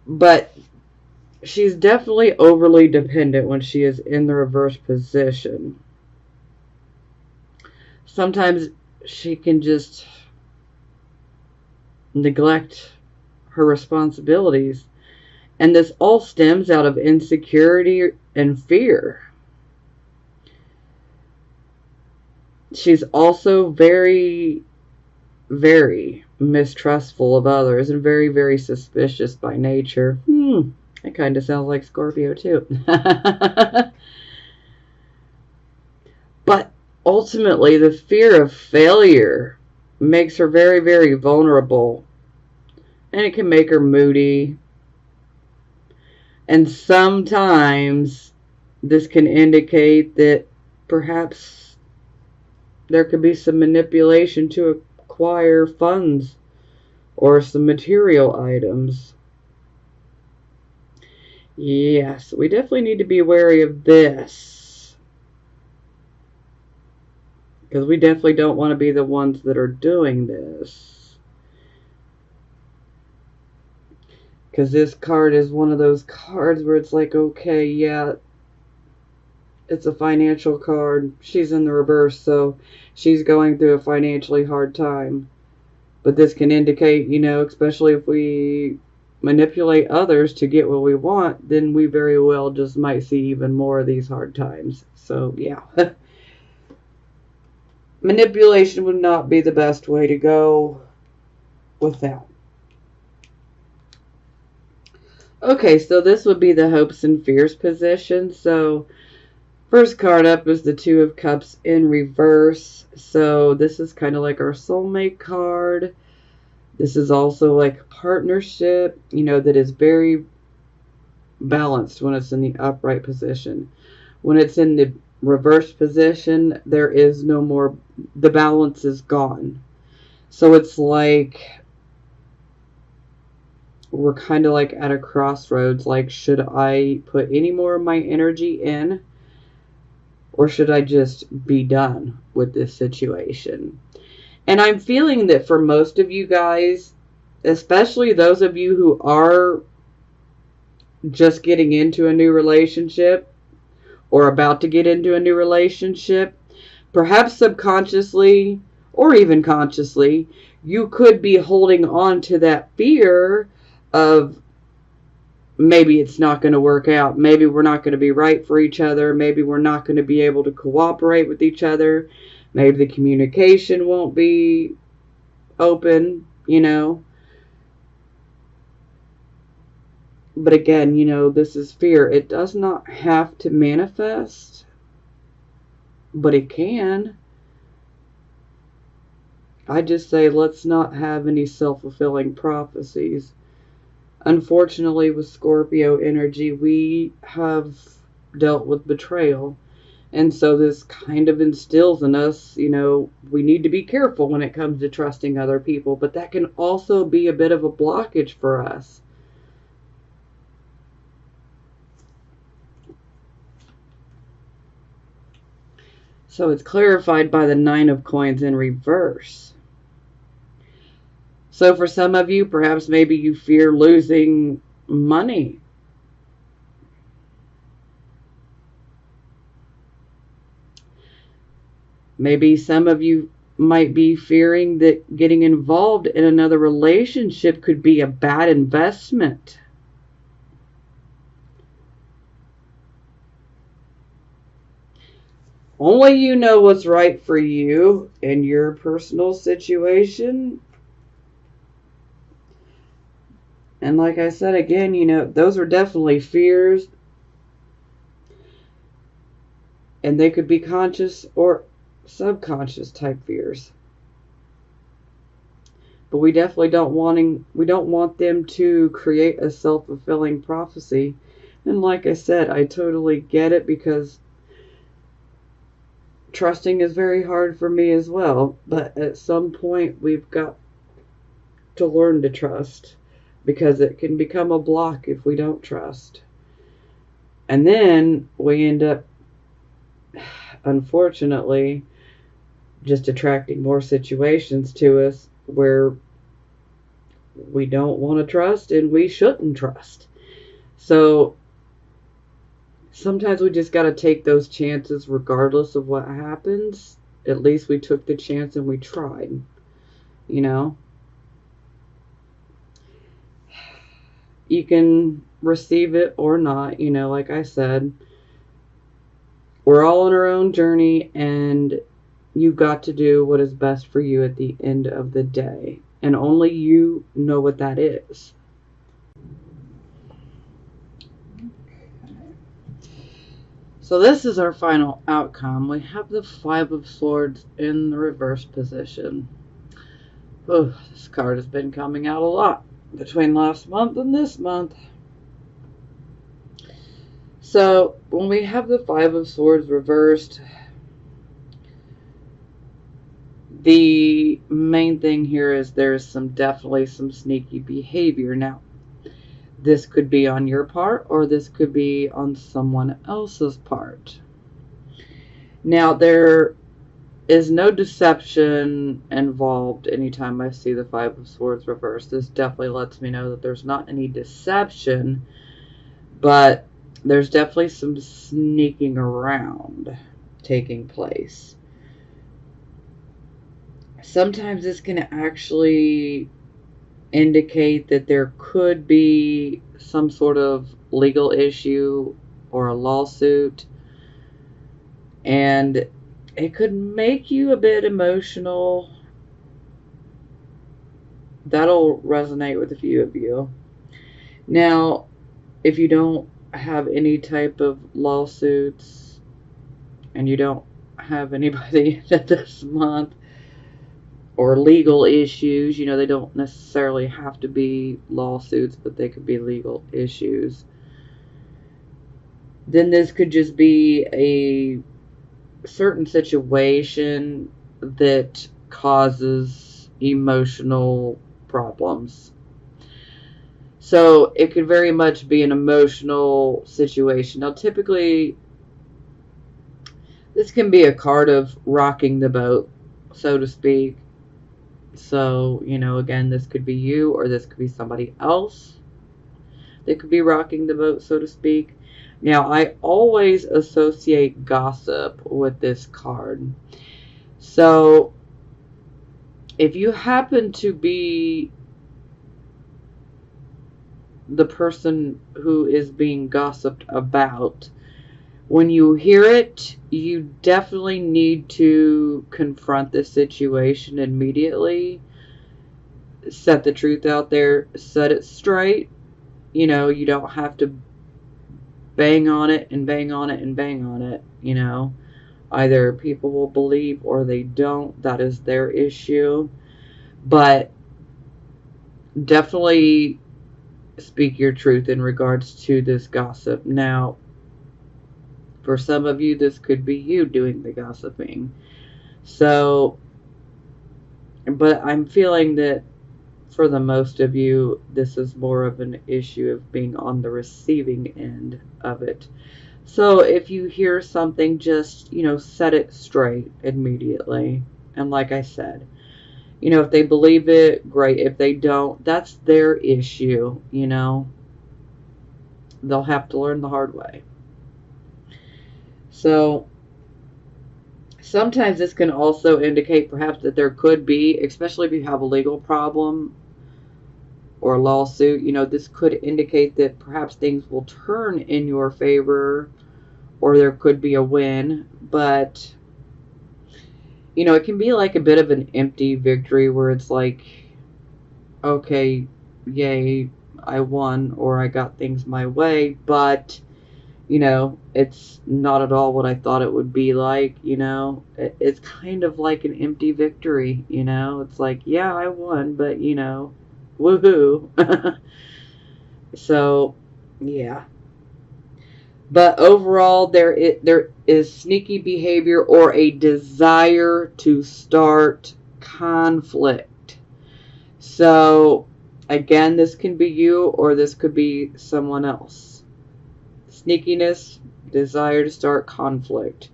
But she's definitely overly dependent when she is in the reverse position. Sometimes she can just neglect her responsibilities. And this all stems out of insecurity and fear. She's also very, very mistrustful of others and very, very suspicious by nature. That kind of sounds like Scorpio too. But ultimately, the fear of failure makes her very, very vulnerable. And it can make her moody. And sometimes this can indicate that perhaps there could be some manipulation to acquire funds or some material items. Yes, we definitely need to be wary of this. Because we definitely don't want to be the ones that are doing this. Because this card is one of those cards where it's like, okay, yeah, it's a financial card. She's in the reverse, so she's going through a financially hard time. But this can indicate, especially if we manipulate others to get what we want, then we very well just might see even more of these hard times. So, yeah. Manipulation would not be the best way to go with that. Okay, so this would be the hopes and fears position. So, first card up is the Two of Cups in reverse. So, this is kind of like our soulmate card. This is also like a partnership, that is very balanced when it's in the upright position. When it's in the reverse position, there is no more, the balance is gone. So it's like we're kind of like at a crossroads. Like, should I put any more of my energy in, or should I just be done with this situation? And I'm feeling that for most of you guys, especially those of you who are just getting into a new relationship or about to get into a new relationship, perhaps subconsciously or even consciously, you could be holding on to that fear of maybe it's not going to work out. Maybe we're not going to be right for each other. Maybe we're not going to be able to cooperate with each other. Maybe the communication won't be open, But again, this is fear. It does not have to manifest, but it can. I just say let's not have any self-fulfilling prophecies. Unfortunately, with Scorpio energy, we have dealt with betrayal. And so this kind of instills in us, we need to be careful when it comes to trusting other people. But that can also be a bit of a blockage for us. So it's clarified by the Nine of Coins in reverse. So for some of you, perhaps maybe you fear losing money. Maybe some of you might be fearing that getting involved in another relationship could be a bad investment. Only you know what's right for you in your personal situation. And like I said again, those are definitely fears. And they could be conscious or subconscious type fears. But we definitely don't want them to create a self-fulfilling prophecy. And like I said, I totally get it, because trusting is very hard for me as well. But at some point, we've got to learn to trust, because it can become a block if we don't trust. And then we end up unfortunately just attracting more situations to us where we don't want to trust and we shouldn't trust. So sometimes we just got to take those chances regardless of what happens. At least we took the chance and we tried, you know. You can receive it or not, you know, like I said. We're all on our own journey, and you've got to do what is best for you at the end of the day. And only you know what that is. So this is our final outcome. We have the Five of Swords in the reverse position. Oh, this card has been coming out a lot between last month and this month. So when we have the Five of Swords reversed, the main thing here is there's definitely some sneaky behavior. Now, this could be on your part or this could be on someone else's part. Now, there is no deception involved anytime I see the Five of Swords reversed. This definitely lets me know that there's not any deception, but there's definitely some sneaking around taking place. Sometimes this can actually indicate that there could be some sort of legal issue or a lawsuit, and it could make you a bit emotional. That'll resonate with a few of you. Now, if you don't have any type of lawsuits and you don't have anybody this month or legal issues, you know, they don't necessarily have to be lawsuits, but they could be legal issues, then this could just be a certain situation that causes emotional problems. So it could very much be an emotional situation. Now, typically, this can be a card of rocking the boat, so to speak. So, you know, again, this could be you or this could be somebody else that could be rocking the boat, so to speak. Now, I always associate gossip with this card. So, if you happen to be the person who is being gossiped about, when you hear it, you definitely need to confront the situation immediately. Set the truth out there. Set it straight. You know, you don't have to bang on it and bang on it and bang on it, you know. Either people will believe or they don't. That is their issue. But definitely speak your truth in regards to this gossip. Now, for some of you, this could be you doing the gossiping. So, but I'm feeling that for the most of you, this is more of an issue of being on the receiving end of it. So if you hear something, just, you know, set it straight immediately. And like I said, you know, if they believe it, great. If they don't, that's their issue, you know. They'll have to learn the hard way. So sometimes this can also indicate perhaps that there could be, especially if you have a legal problem or a lawsuit, you know, this could indicate that perhaps things will turn in your favor or there could be a win. But, you know, it can be like a bit of an empty victory where it's like, okay, yay, I won or I got things my way, but, you know, it's not at all what I thought it would be like, you know. It's kind of like an empty victory, you know. It's like, yeah, I won, but, you know, woohoo. So, yeah. But overall, there is sneaky behavior or a desire to start conflict. So, again, this can be you or this could be someone else. Sneakiness, desire to start conflict.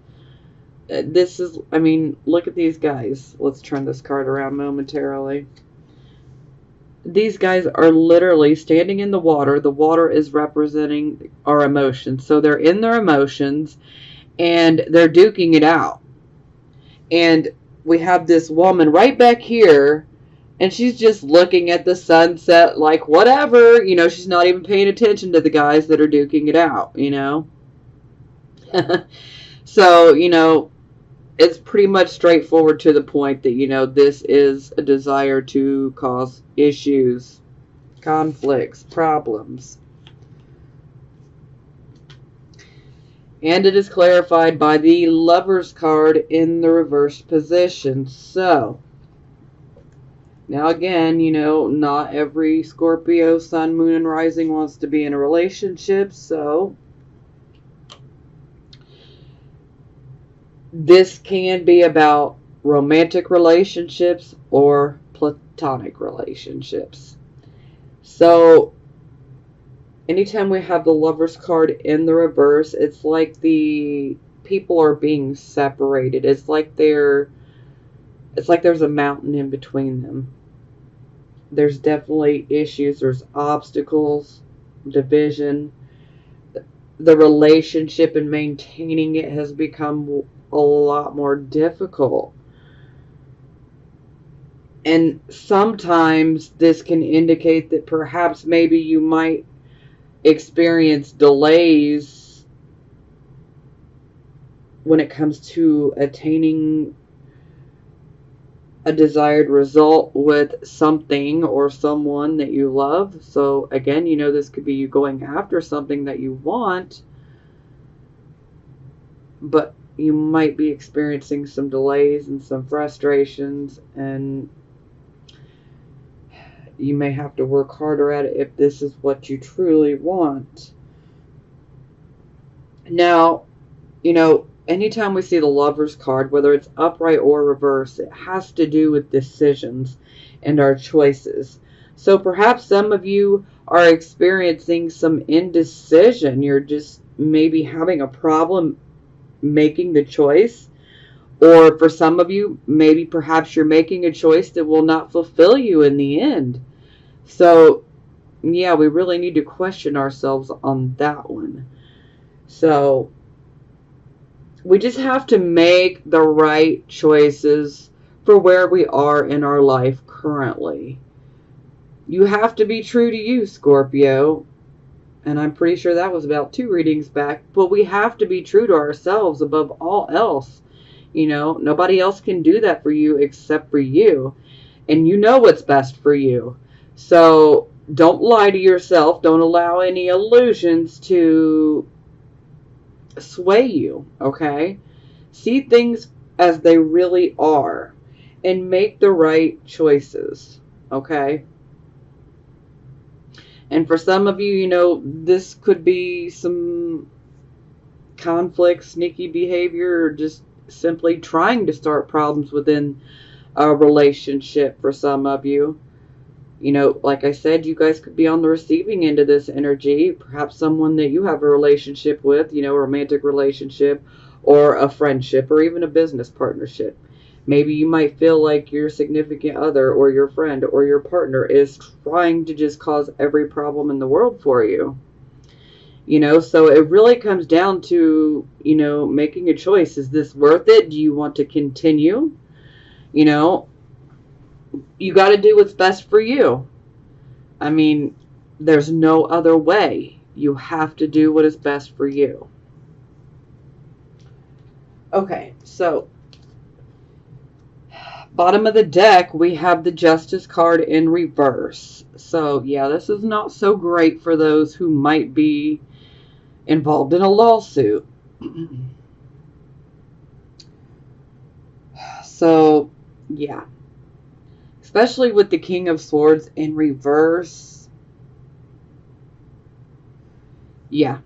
This is, I mean, look at these guys. Let's turn this card around momentarily. These guys are literally standing in the water. The water is representing our emotions. So they're in their emotions and they're duking it out. And we have this woman right back here, and she's just looking at the sunset like whatever. She's not even paying attention to the guys that are duking it out, So, it's pretty much straightforward to the point that, this is a desire to cause issues, conflicts, problems. And it is clarified by the Lover's card in the reverse position. So, now again, not every Scorpio, Sun, Moon, and Rising wants to be in a relationship. So, this can be about romantic relationships or platonic relationships. So, anytime we have the Lover's card in the reverse, it's like the people are being separated. It's like there's a mountain in between them. There's definitely issues. There's obstacles, division. The relationship and maintaining it has become a lot more difficult. And sometimes this can indicate that perhaps maybe you might experience delays when it comes to attaining a desired result with something or someone that you love. So again, this could be you going after something that you want, but you might be experiencing some delays and some frustrations, and you may have to work harder at it if this is what you truly want. Now, anytime we see the Lover's card, whether it's upright or reverse, it has to do with decisions and our choices. So perhaps some of you are experiencing some indecision. You're just maybe having a problem making the choice. Or for some of you, maybe perhaps you're making a choice that will not fulfill you in the end. So, yeah, we really need to question ourselves on that one. So, we just have to make the right choices for where we are in our life currently. You have to be true to you, Scorpio. And I'm pretty sure that was about 2 readings back. But we have to be true to ourselves above all else. Nobody else can do that for you except for you. And you know what's best for you. So don't lie to yourself. Don't allow any illusions to sway you, okay? See things as they really are and make the right choices, okay? And for some of you, this could be some conflict, sneaky behavior, or just simply trying to start problems within a relationship for some of you. Like I said, you guys could be on the receiving end of this energy. Perhaps someone that you have a relationship with, a romantic relationship or a friendship or even a business partnership. Maybe you might feel like your significant other or your friend or your partner is trying to just cause every problem in the world for you. So it really comes down to, making a choice. Is this worth it? Do you want to continue? You got to do what's best for you. I mean, there's no other way. You have to do what is best for you. Okay, so bottom of the deck, we have the Justice card in reverse. So, yeah, this is not so great for those who might be involved in a lawsuit. So, yeah. Especially with the King of Swords in reverse. Yeah.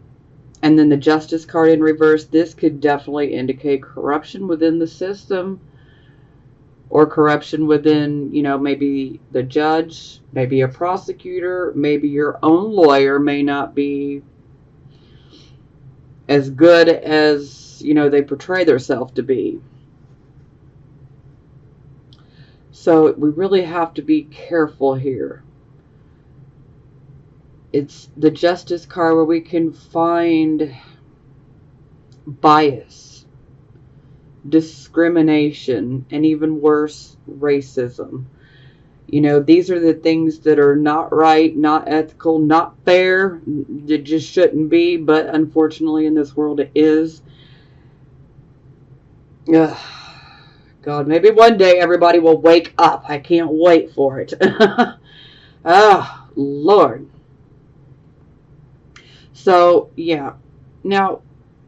And then the Justice card in reverse. This could definitely indicate corruption within the system. Or corruption within, maybe the judge, maybe a prosecutor, maybe your own lawyer may not be as good as as, you know, they portray themselves to be. So we really have to be careful here. It's the Justice card where we can find bias, discrimination, and even worse, racism. You know, these are the things that are not right, not ethical, not fair. It just shouldn't be, but unfortunately in this world it is. Ugh. God, maybe one day everybody will wake up. I can't wait for it. Oh, Lord. So, yeah. Now,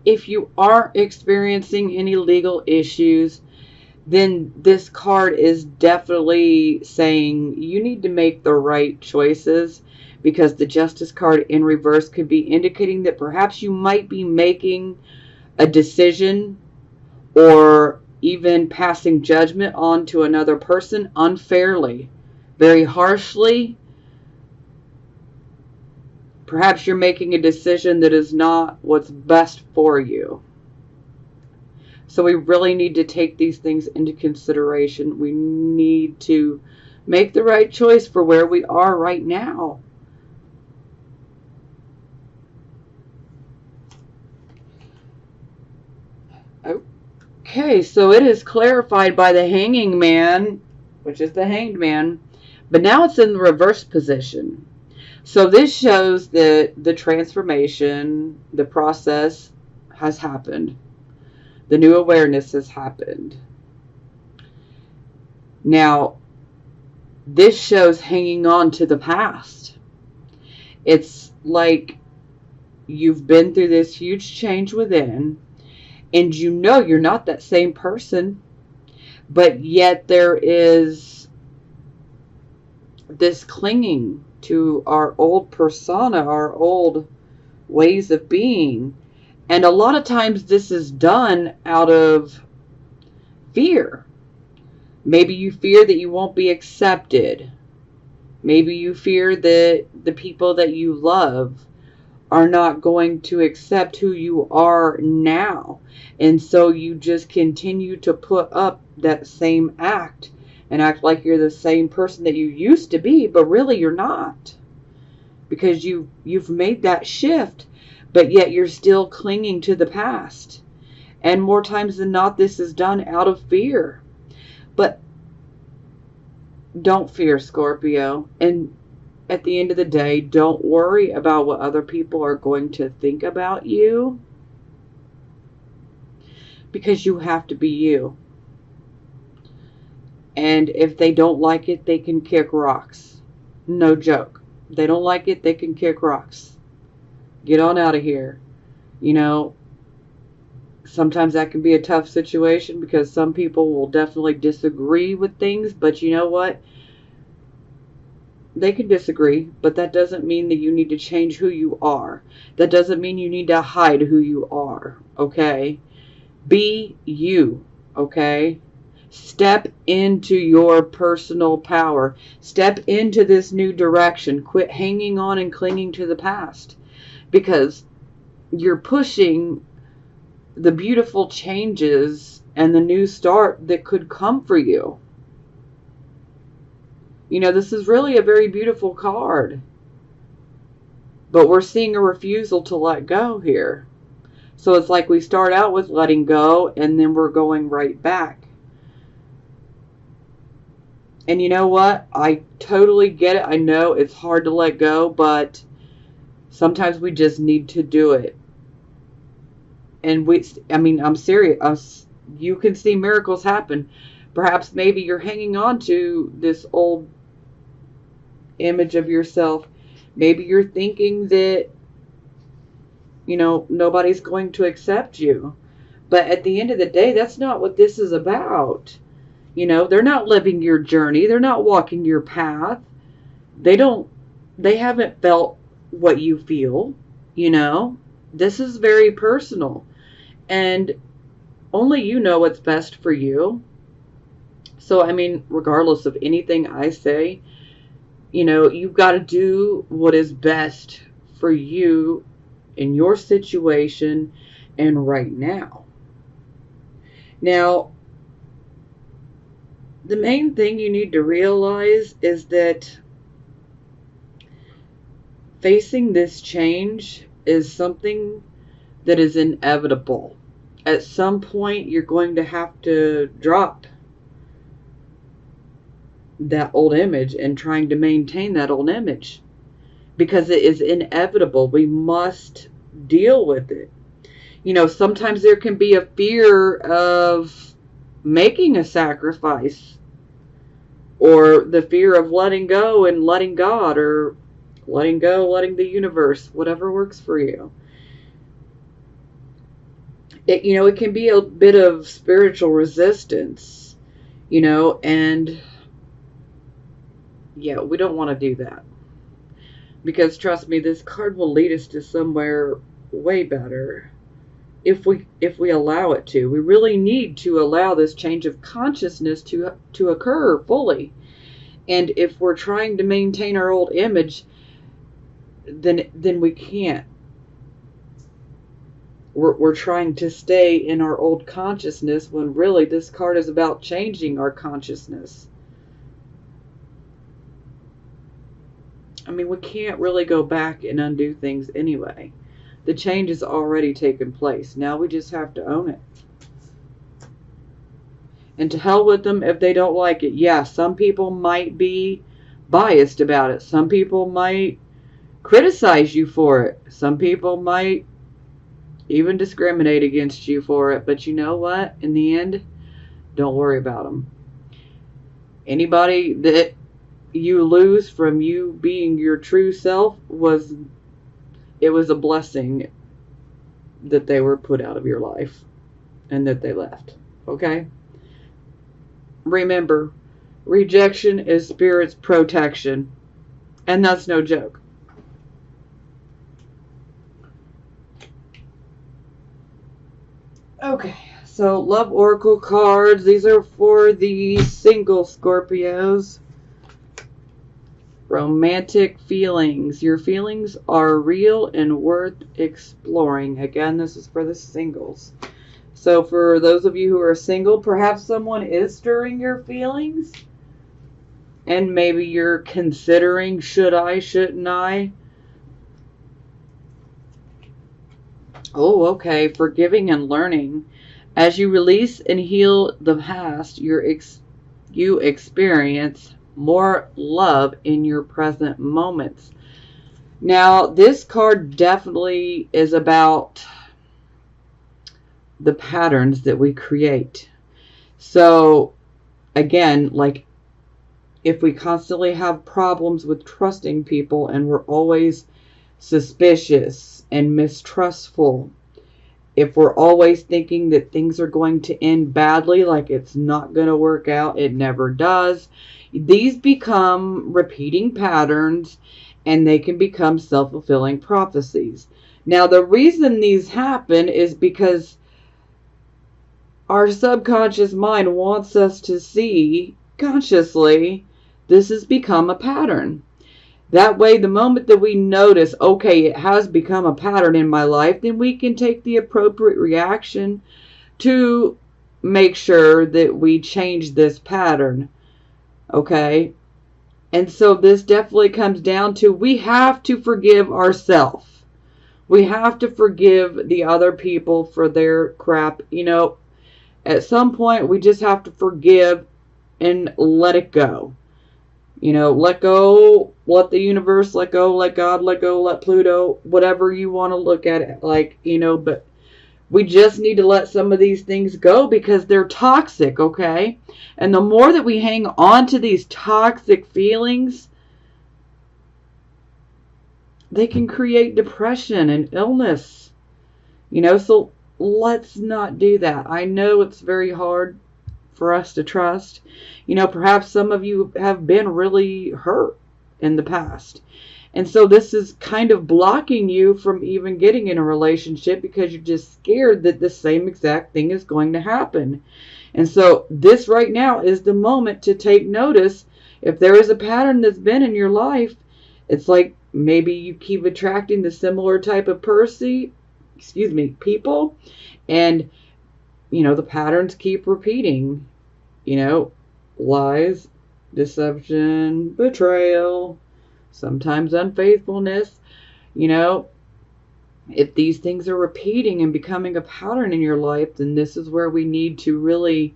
if you aren't experiencing any legal issues, then this card is definitely saying you need to make the right choices, because the Justice card in reverse could be indicating that perhaps you might be making a decision or even passing judgment on to another person unfairly, very harshly. Perhaps you're making a decision that is not what's best for you. So we really need to take these things into consideration. We need to make the right choice for where we are right now. Okay, so it is clarified by the Hanging Man, which is the Hanged Man, but now it's in the reverse position. So this shows that the transformation, the process has happened. The new awareness has happened. Now, this shows hanging on to the past. It's like you've been through this huge change within, and you know you're not that same person, but yet there is this clinging to our old persona, our old ways of being. And a lot of times this is done out of fear. Maybe you fear that you won't be accepted. Maybe you fear that the people that you love are not going to accept who you are now. And so you just continue to put up that same act and act like you're the same person that you used to be, but really you're not. Because you've made that shift, but yet you're still clinging to the past. And more times than not, this is done out of fear. But don't fear, Scorpio. And at the end of the day, don't worry about what other people are going to think about you, because you have to be you. And if they don't like it, they can kick rocks. No joke. They don't like it, they can kick rocks. Get on out of here. You know, sometimes that can be a tough situation because some people will definitely disagree with things, but you know what? They can disagree, but that doesn't mean that you need to change who you are. That doesn't mean you need to hide who you are, okay? Be you, okay? Step into your personal power. Step into this new direction. Quit hanging on and clinging to the past, because you're pushing the beautiful changes and the new start that could come for you. You know, this is really a very beautiful card, but we're seeing a refusal to let go here. So it's like we start out with letting go and then we're going right back. And you know what? I totally get it. I know it's hard to let go, but sometimes we just need to do it. And I'm serious. You can see miracles happen. Perhaps maybe you're hanging on to this old image of yourself. Maybe you're thinking that, you know, nobody's going to accept you. But at the end of the day, that's not what this is about. You know, they're not living your journey. They're not walking your path. They haven't felt what you feel, you know. This is very personal. And only you know what's best for you. So, I mean, regardless of anything I say, you know, you've got to do what is best for you in your situation and right now. Now, the main thing you need to realize is that facing this change is something that is inevitable. At some point, you're going to have to drop that old image and trying to maintain that old image because it is inevitable. We must deal with it. Sometimes there can be a fear of making a sacrifice, or the fear of letting go and letting God, or letting go, letting the universe, whatever works for you. It can be a bit of spiritual resistance, and yeah, we don't want to do that. Because trust me, this card will lead us to somewhere way better if we allow it to. We really need to allow this change of consciousness to occur fully. And if we're trying to maintain our old image, then we can't. We're trying to stay in our old consciousness when really this card is about changing our consciousness. I mean, we can't really go back and undo things anyway. The change has already taken place. Now we just have to own it. And to hell with them if they don't like it. Yeah, some people might be biased about it. Some people might criticize you for it. Some people might even discriminate against you for it. But you know what? In the end, don't worry about them. Anybody that you lose from you being your true self was a blessing that they were put out of your life and that they left. Okay? Remember, rejection is spirit's protection. And that's no joke. Okay, so love oracle cards. These are for the single Scorpios. Romantic feelings. Your feelings are real and worth exploring. Again, this is for the singles. So for those of you who are single, perhaps someone is stirring your feelings. And maybe you're considering, should I, shouldn't I? Oh, okay. Forgiving and learning. As you release and heal the past, you experience more love in your present moments. Now, this card definitely is about the patterns that we create. So, again, like if we constantly have problems with trusting people and we're always suspicious and mistrustful, if we're always thinking that things are going to end badly, like it's not going to work out, it never does, these become repeating patterns and they can become self-fulfilling prophecies. Now, the reason these happen is because our subconscious mind wants us to see consciously this has become a pattern. That way, the moment that we notice, okay, it has become a pattern in my life, then we can take the appropriate reaction to make sure that we change this pattern. Okay? And so this definitely comes down to we have to forgive ourselves. We have to forgive the other people for their crap. At some point, we just have to forgive and let it go. Let go, let the universe, let go, let God, let go, let Pluto, whatever you want to look at it like, but we just need to let some of these things go because they're toxic, okay? And the more that we hang on to these toxic feelings, they can create depression and illness, so let's not do that. I know it's very hard for us to trust. Perhaps some of you have been really hurt in the past. And so this is kind of blocking you from even getting in a relationship because you're just scared that the same exact thing is going to happen. And so this right now is the moment to take notice. If there is a pattern that's been in your life, it's like maybe you keep attracting the similar type of people, and the patterns keep repeating. Lies, deception, betrayal, sometimes unfaithfulness. You know, if these things are repeating and becoming a pattern in your life, then this is where we need to really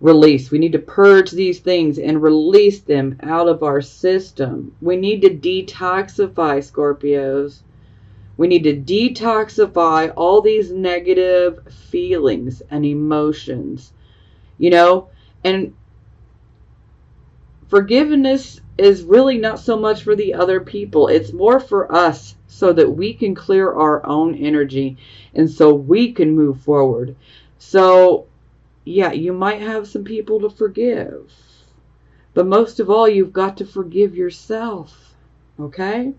release. We need to purge these things and release them out of our system. We need to detoxify, Scorpios. We need to detoxify all these negative feelings and emotions, and forgiveness is really not so much for the other people. It's more for us so that we can clear our own energy and so we can move forward. So, yeah, you might have some people to forgive. But most of all, you've got to forgive yourself. Okay?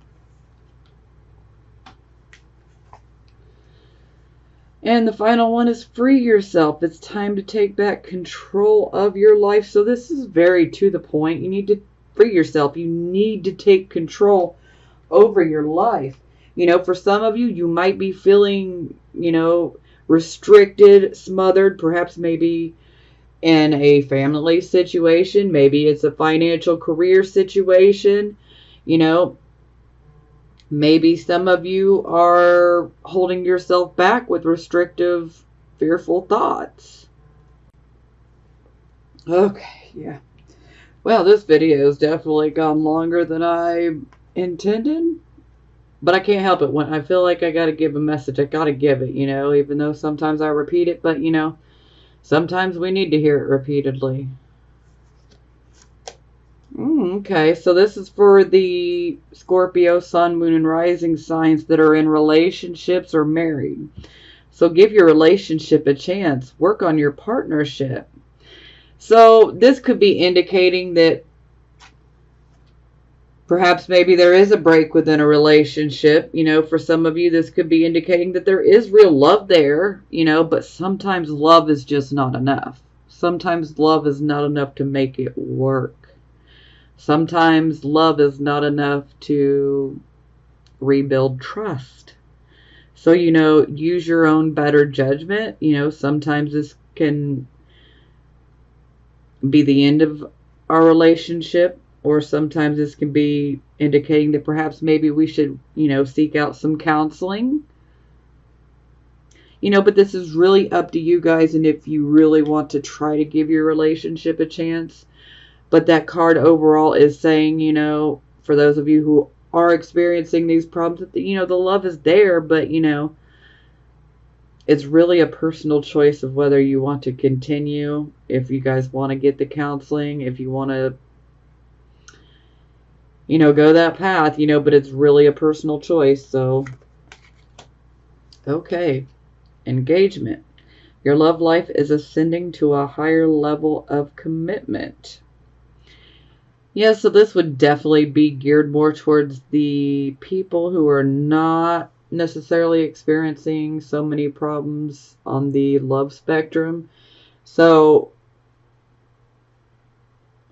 And the final one is free yourself. It's time to take back control of your life. So this is very to the point. You need to free yourself. You need to take control over your life. For some of you, you might be feeling, restricted, smothered, perhaps maybe in a family situation. Maybe it's a financial career situation. Maybe some of you are holding yourself back with restrictive, fearful thoughts. Okay, yeah. Well, this video has definitely gone longer than I intended. But I can't help it. When I feel like I got to give a message, I got to give it, even though sometimes I repeat it. But, sometimes we need to hear it repeatedly. Okay, so this is for the Scorpio, Sun, Moon, and Rising signs that are in relationships or married. So give your relationship a chance. Work on your partnership. So this could be indicating that perhaps maybe there is a break within a relationship. For some of you, this could be indicating that there is real love there, but sometimes love is just not enough. Sometimes love is not enough to make it work. Sometimes love is not enough to rebuild trust. So, use your own better judgment. Sometimes this can be the end of our relationship, or sometimes this can be indicating that perhaps maybe we should, seek out some counseling. But this is really up to you guys, and if you really want to try to give your relationship a chance. But that card overall is saying, for those of you who are experiencing these problems, that the love is there, but, it's really a personal choice of whether you want to continue, if you guys want to get the counseling, if you want to, go that path, but it's really a personal choice. So, okay, engagement. Your love life is ascending to a higher level of commitment. Yeah, so this would definitely be geared more towards the people who are not necessarily experiencing so many problems on the love spectrum. So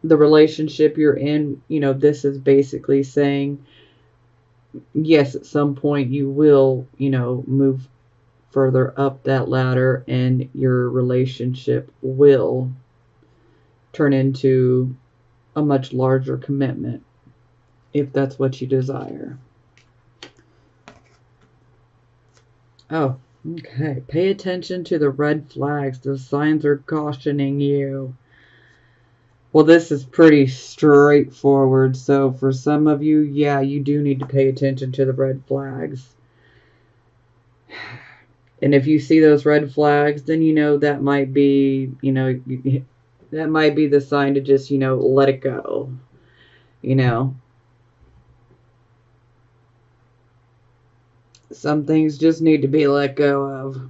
the relationship you're in, this is basically saying, yes, at some point you will, move further up that ladder and your relationship will turn into a much larger commitment, if that's what you desire. Oh, okay. Pay attention to the red flags. The signs are cautioning you. Well, this is pretty straightforward. So for some of you, yeah, you do need to pay attention to the red flags. And if you see those red flags, then that might be, that might be the sign to just, let it go. Some things just need to be let go of.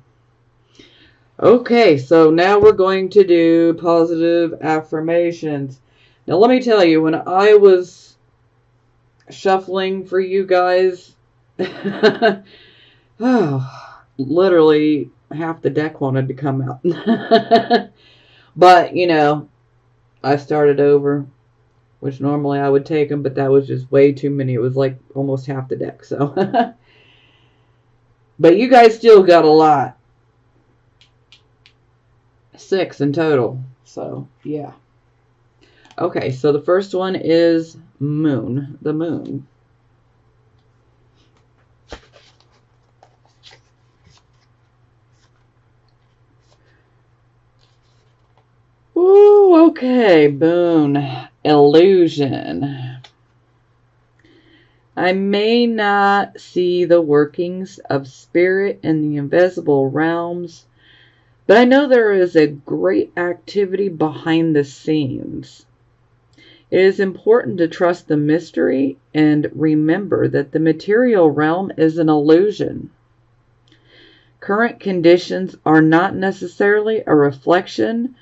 Okay, so now we're going to do positive affirmations. Now, let me tell you, when I was shuffling for you guys, literally half the deck wanted to come out. But, I started over, which normally I would take them, but that was just way too many. It was like almost half the deck, so. But you guys still got a lot. 6 in total. So, yeah. Okay, so the first one is moon. The moon. Ooh, okay, moon. Illusion. I may not see the workings of spirit in the invisible realms, but I know there is a great activity behind the scenes. It is important to trust the mystery and remember that the material realm is an illusion. Current conditions are not necessarily a reflection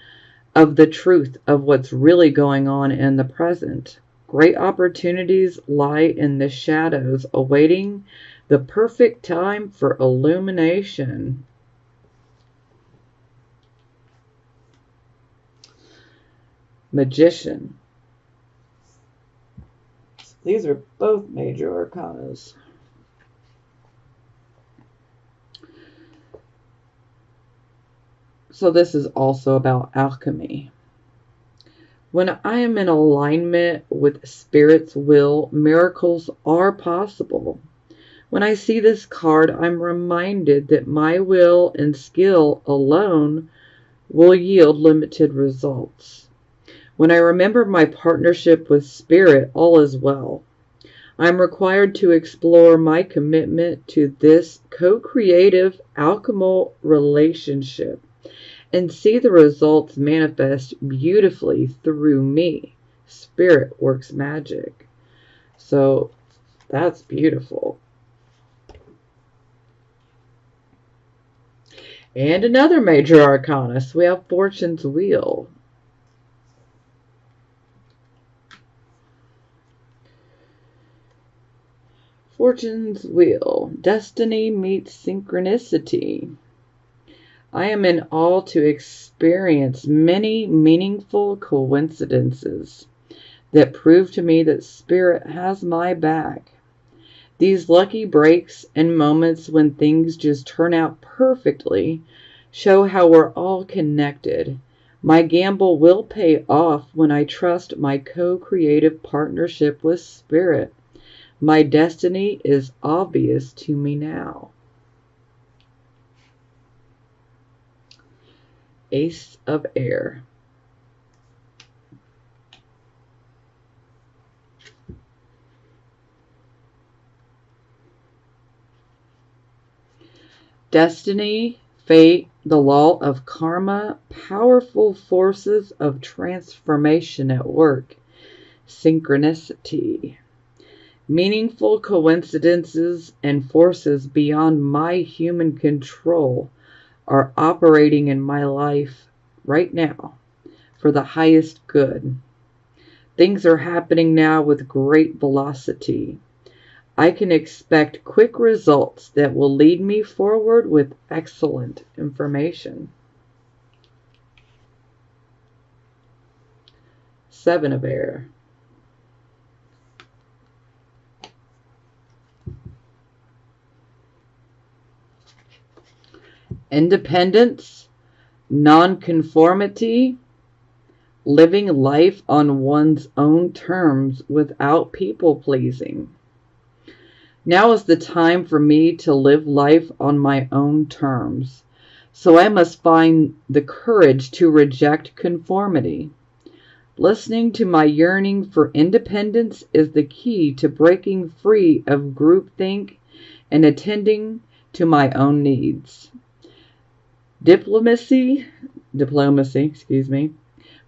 of the truth of what's really going on in the present. Great opportunities lie in the shadows, awaiting the perfect time for illumination. Magician. These are both major arcanas. So this is also about alchemy. When I am in alignment with Spirit's will, miracles are possible. When I see this card, I'm reminded that my will and skill alone will yield limited results. When I remember my partnership with Spirit, all is well. I'm required to explore my commitment to this co-creative alchemical relationship and see the results manifest beautifully through me. Spirit works magic. So that's beautiful. And another major arcana. So we have Fortune's Wheel. Fortune's Wheel. Destiny meets synchronicity. I am in awe to experience many meaningful coincidences that prove to me that Spirit has my back. These lucky breaks and moments when things just turn out perfectly show how we're all connected. My gamble will pay off when I trust my co-creative partnership with Spirit. My destiny is obvious to me now. Ace of Air. Destiny, fate, the law of karma, powerful forces of transformation at work, synchronicity. Meaningful coincidences and forces beyond my human control are operating in my life right now for the highest good. Things are happening now with great velocity. I can expect quick results that will lead me forward with excellent information. Seven of Air. Independence, nonconformity, living life on one's own terms without people pleasing. Now is the time for me to live life on my own terms, so I must find the courage to reject conformity. Listening to my yearning for independence is the key to breaking free of groupthink and attending to my own needs. Diplomacy,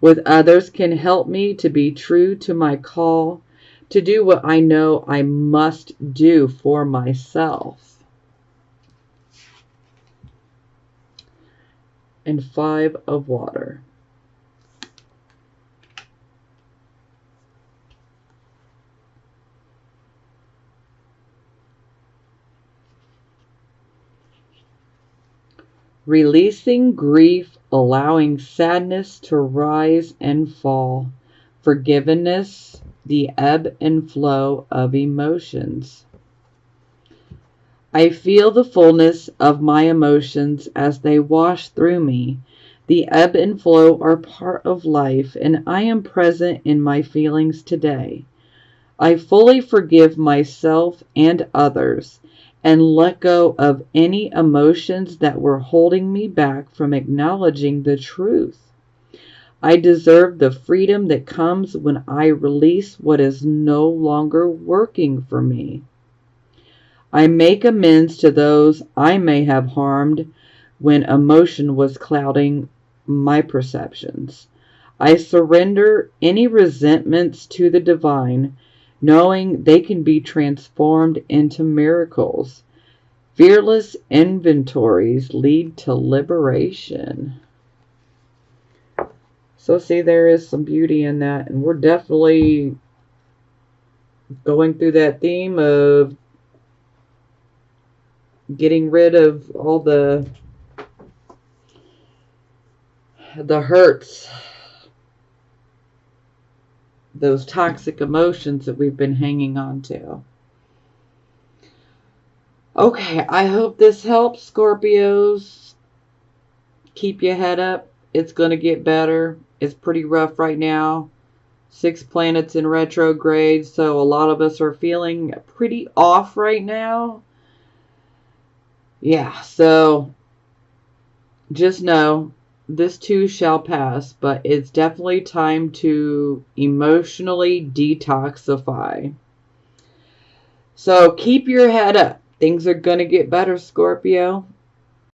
with others can help me to be true to my call, to do what I know I must do for myself. And Five of Water. Releasing grief, allowing sadness to rise and fall. Forgiveness, the ebb and flow of emotions. I feel the fullness of my emotions as they wash through me, The ebb and flow are part of life, and I am present in my feelings today. I fully forgive myself and others and let go of any emotions that were holding me back from acknowledging the truth. I deserve the freedom that comes when I release what is no longer working for me. I make amends to those I may have harmed when emotion was clouding my perceptions. I surrender any resentments to the divine, knowing they can be transformed into miracles. Fearless inventories lead to liberation. So see, there is some beauty in that, and we're definitely going through that theme of getting rid of all the hurts, those toxic emotions that we've been hanging on to. Okay, I hope this helps, Scorpios. Keep your head up. It's going to get better. It's pretty rough right now. 6 planets in retrograde, so a lot of us are feeling pretty off right now. Yeah, so just know this too shall pass, but it's definitely time to emotionally detoxify. So keep your head up. Things are going to get better, Scorpio.